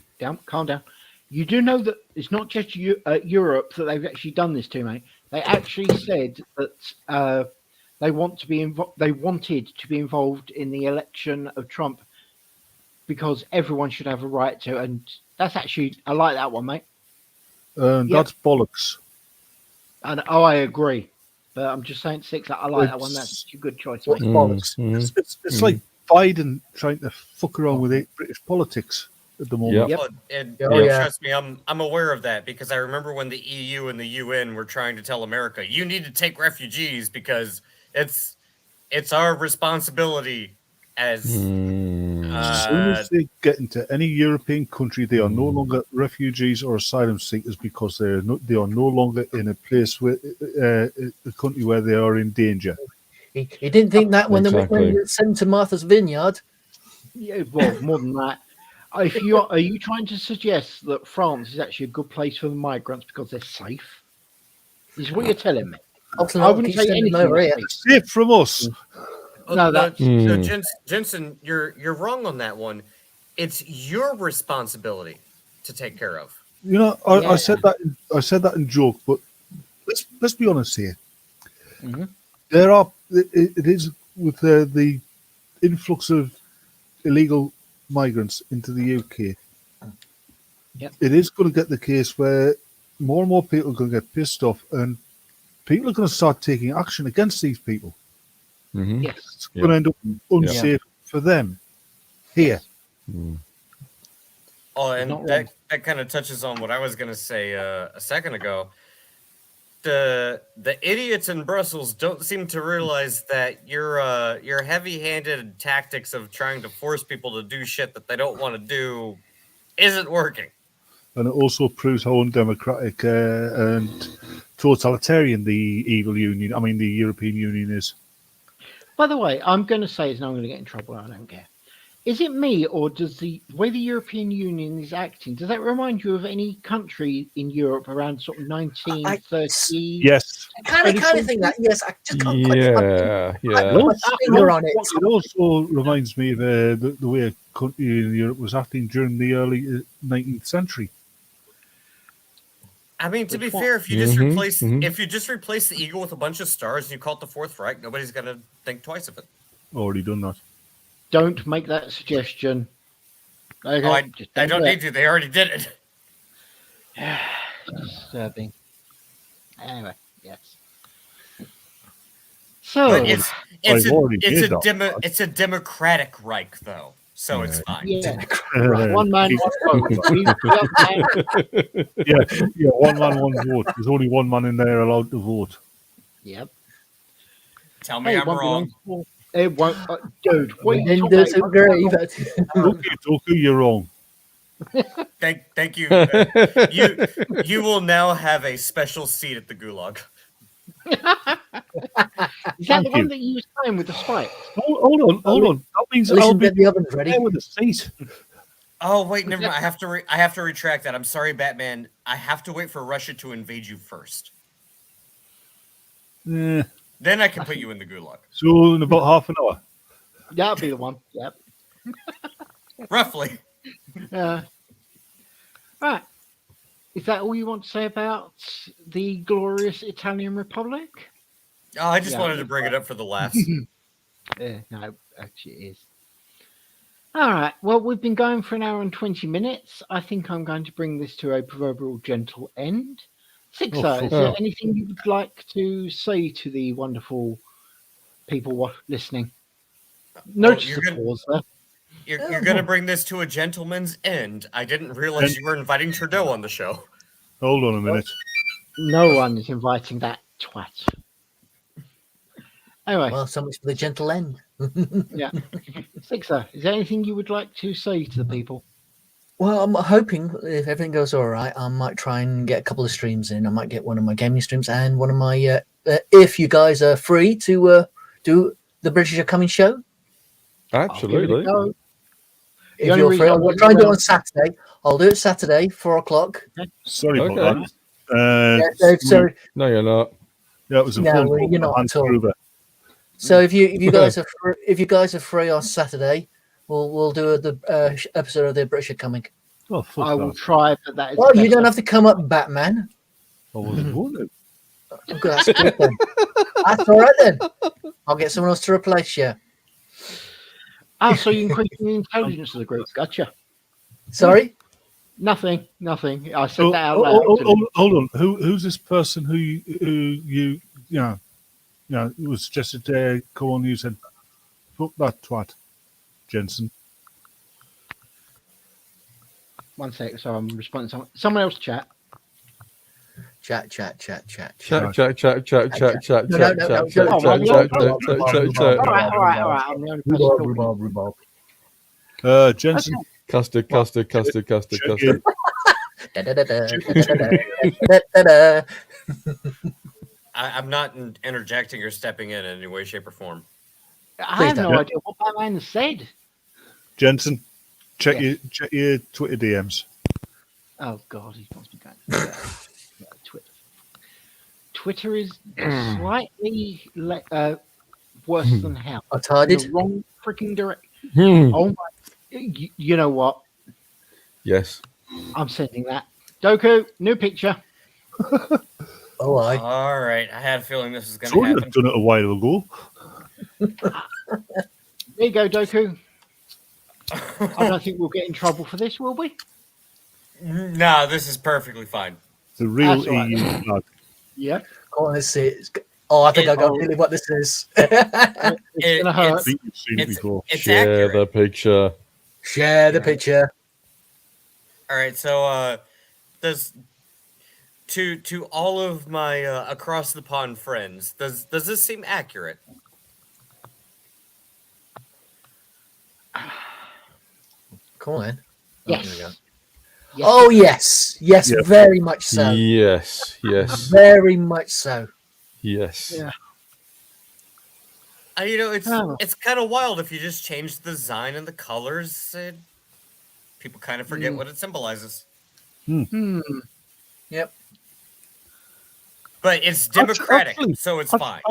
calm down. You do know that it's not just Europe that they've actually done this to, mate. They actually said that they wanted to be involved in the election of Trump because everyone should have a right to, and that's actually, I like that one, mate. That's bollocks. And I agree, but I'm just saying, Six. I like that one. That's a good choice, mate. Bollocks. It's like Biden trying to fuck around with British politics at the moment. Trust me, I'm aware of that, because I remember when the EU and the UN were trying to tell America, you need to take refugees because it's our responsibility as as soon as they get into any European country, they are no longer refugees or asylum seekers, because they are no longer in a place where a country where they are in danger. He didn't think that when they were sent to Martha's Vineyard. Yeah, well, more than that. Are you trying to suggest that France is actually a good place for the migrants because they're safe? Is what you're telling me? I wouldn't say anything over here. Safe from us. No, that's so Jensen, you're wrong on that one. It's your responsibility to take care of. You know, I said that in joke, but let's be honest here. Mm-hmm. It is with the influx of illegal migrants into the UK. Yep. It is going to get the case where more and more people are going to get pissed off, and people are going to start taking action against these people. Mm-hmm. yes. It's going to end up unsafe for them here. Oh, and that kind of touches on what I was going to say a second ago. The idiots in Brussels don't seem to realize that your heavy-handed tactics of trying to force people to do shit that they don't want to do isn't working. And it also proves how undemocratic and totalitarian the the European Union is. By the way, I'm going to say, and I'm going to get in trouble. I don't care. Is it me, or does the way the European Union is acting, does that remind you of any country in Europe around sort of 1930? Yes. I kind of think that. Yes, I just can't quite on it. It also reminds me of the way a country in Europe was acting during the early 19th century. I mean, to be fair, if you just replace the eagle with a bunch of stars and you call it the Fourth Reich, nobody's gonna think twice of it. Already done that. Don't make that suggestion. Okay, I don't need to. They already did it. Disturbing. Anyway, yes. So it's a democratic Reich, though, so it's fine. Yeah. One man, one vote. One man, one vote. There's only one man in there allowed to vote. Yep. Tell me I'm wrong. It won't, dude. What you disagree? Doku, you're wrong. Thank you. You will now have a special seat at the gulag. Is that the one that you was playing with the spikes? Hold on. That means I'll be the oven's ready with the seat. Oh wait, never mind. I have to retract that. I'm sorry, Batman. I have to wait for Russia to invade you first. Then I can put you in the gulag. So in about half an hour. That'll be the one. Yep. Roughly. Right. Is that all you want to say about the glorious Italian Republic? Oh, I just wanted to bring it up for the laughs. No, actually it is. All right. Well, we've been going for an hour and 20 minutes. I think I'm going to bring this to a proverbial gentle end. Sixer, is there anything you would like to say to the wonderful people listening? Notice the pause there. You're going to bring this to a gentleman's end. I didn't realize you were inviting Trudeau on the show. Hold on a minute. No one is inviting that twat. Anyway. Well, so much for the gentle end. Yeah. Sixer, is there anything you would like to say to the people? Well, I'm hoping if everything goes all right, I might try and get a couple of streams in. I might get one of my gaming streams and one of my, if you guys are free to do the British Are Coming show. Absolutely. If you're free, I'll try and do it on Saturday. I'll do it Saturday, 4:00. Sorry about that. Sorry. No, you're not. Yeah, it was a phone you're not at all. So if you guys are free on Saturday, we'll do the episode of the British Are Coming. Oh, I will try, but that is. Well, you don't have to come up, Batman. I wasn't going to. That's good then. That's all right then. I'll get someone else to replace you. So you increase the intelligence of the group. Gotcha. Sorry? Nothing. I said that out loud. Hold on. Who's this person who you it was suggested come on, you said, fuck that twat, Jensen. One sec, so I'm responding to someone else chat. Chat. Chat. All right. Jensen. Custard. I'm not interjecting or stepping in any way, shape, or form. I have no idea what Batman said. Jensen, check your Twitter DMs. Oh God, he wants me going to do that. Twitter is slightly worse than hell. Retarded. The wrong freaking direction. Oh my! You know what? Yes. I'm sending that. Doku, new picture. All right. I had a feeling this was going to happen. I've done it a while ago. There you go, Doku. I don't think we'll get in trouble for this, will we? No, this is perfctly fine. The real EU flag. Yeah. Go on, let's see it. I think I got really what this is. It's gonna hurt. You've seen it before. It's Share accurate. the picture. Share the picture. All right, so does to all of my across the pond friends, does this seem accurate? Come on, then. Yes. There we go. Yes, Oh yes, yes, Yeah. very much so. Yes, yes, Very much so. yes. Yeah. It's kind of wild if you just change the design and the colors. People kind of forget what it symbolizes. Yep. But it's democratic, Actually- so it's fine.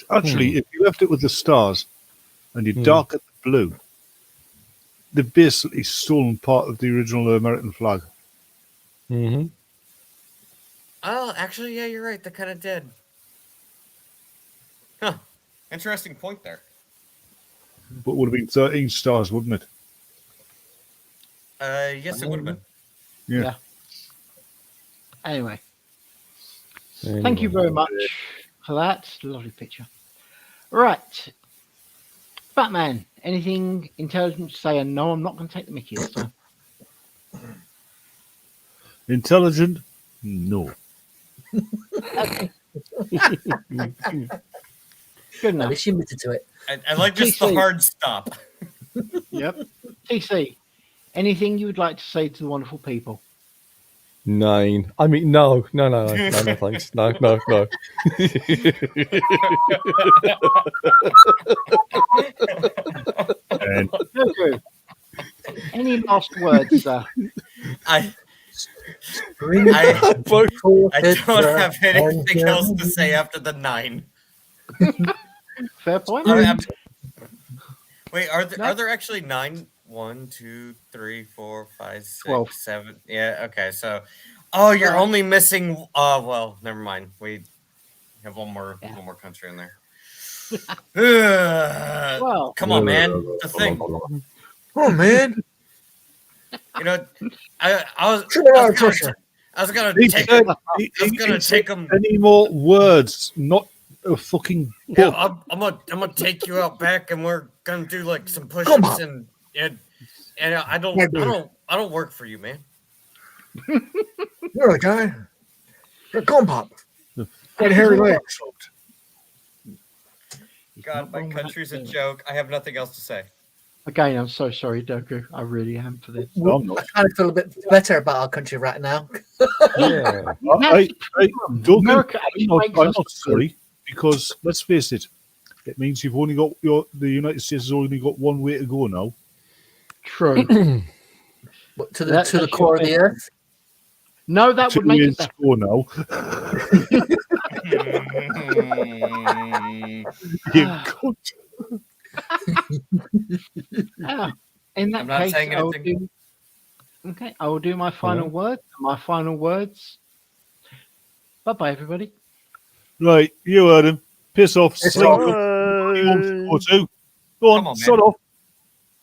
Actually, if you left it with the stars and you darkened the blue, they've basically stolen part of the original American flag. Mm-hmm. Oh, actually, yeah, you're right. They kind of did. Huh. Interesting point there. But it would have been 13 stars, wouldn't it? Yes, it would have been. Yeah. Anyway, thank you very much for that. Lovely picture. Right. Batman, anything intelligent to say? And no, I'm not going to take the mickey this time. Intelligent? No. Good At enough. least you admitted to it. I like just the TC. hard stop. Yep. TC, anything you would like to say to the wonderful people? Nine. I mean, no, thanks. No. And Goku, any last words, sir? I Bring I forth I its don't have wrath anything and else to say after the 9. Fair point. Wait, are there actually 9? 1, 2, 3, 4, 5, 6, 12. 7. Yeah, okay, so you're only missing well, never mind. We have one more country in there. Well, Come on, man. The thing. Oh man! You know, I was gonna he take said, him. Take him. any more words, not a fucking book. Yeah, I'm gonna take you out back, and we're gonna do like some push-ups and I don't work for you, man. You're a guy. You're a corn pop. Got hairy legs. God, my country's a joke. I have nothing else to say. again, I'm so sorry, Doku. I really am for this. No, I'm not. I kind of feel a bit better about our country right now. Yeah. Doug, America I'm not makes us sorry, because let's face it, it means you've only got the United States has only got one way to go now. True. What, to the core of the earth. No, that would 2 make years it to better. go now. You cunt. In that I'm not case, saying anything. I will do my final words. My final words. Bye-bye, everybody. Right, you heard him. Piss off. Piss Sleep. off. Go on, Come on, sod man. off.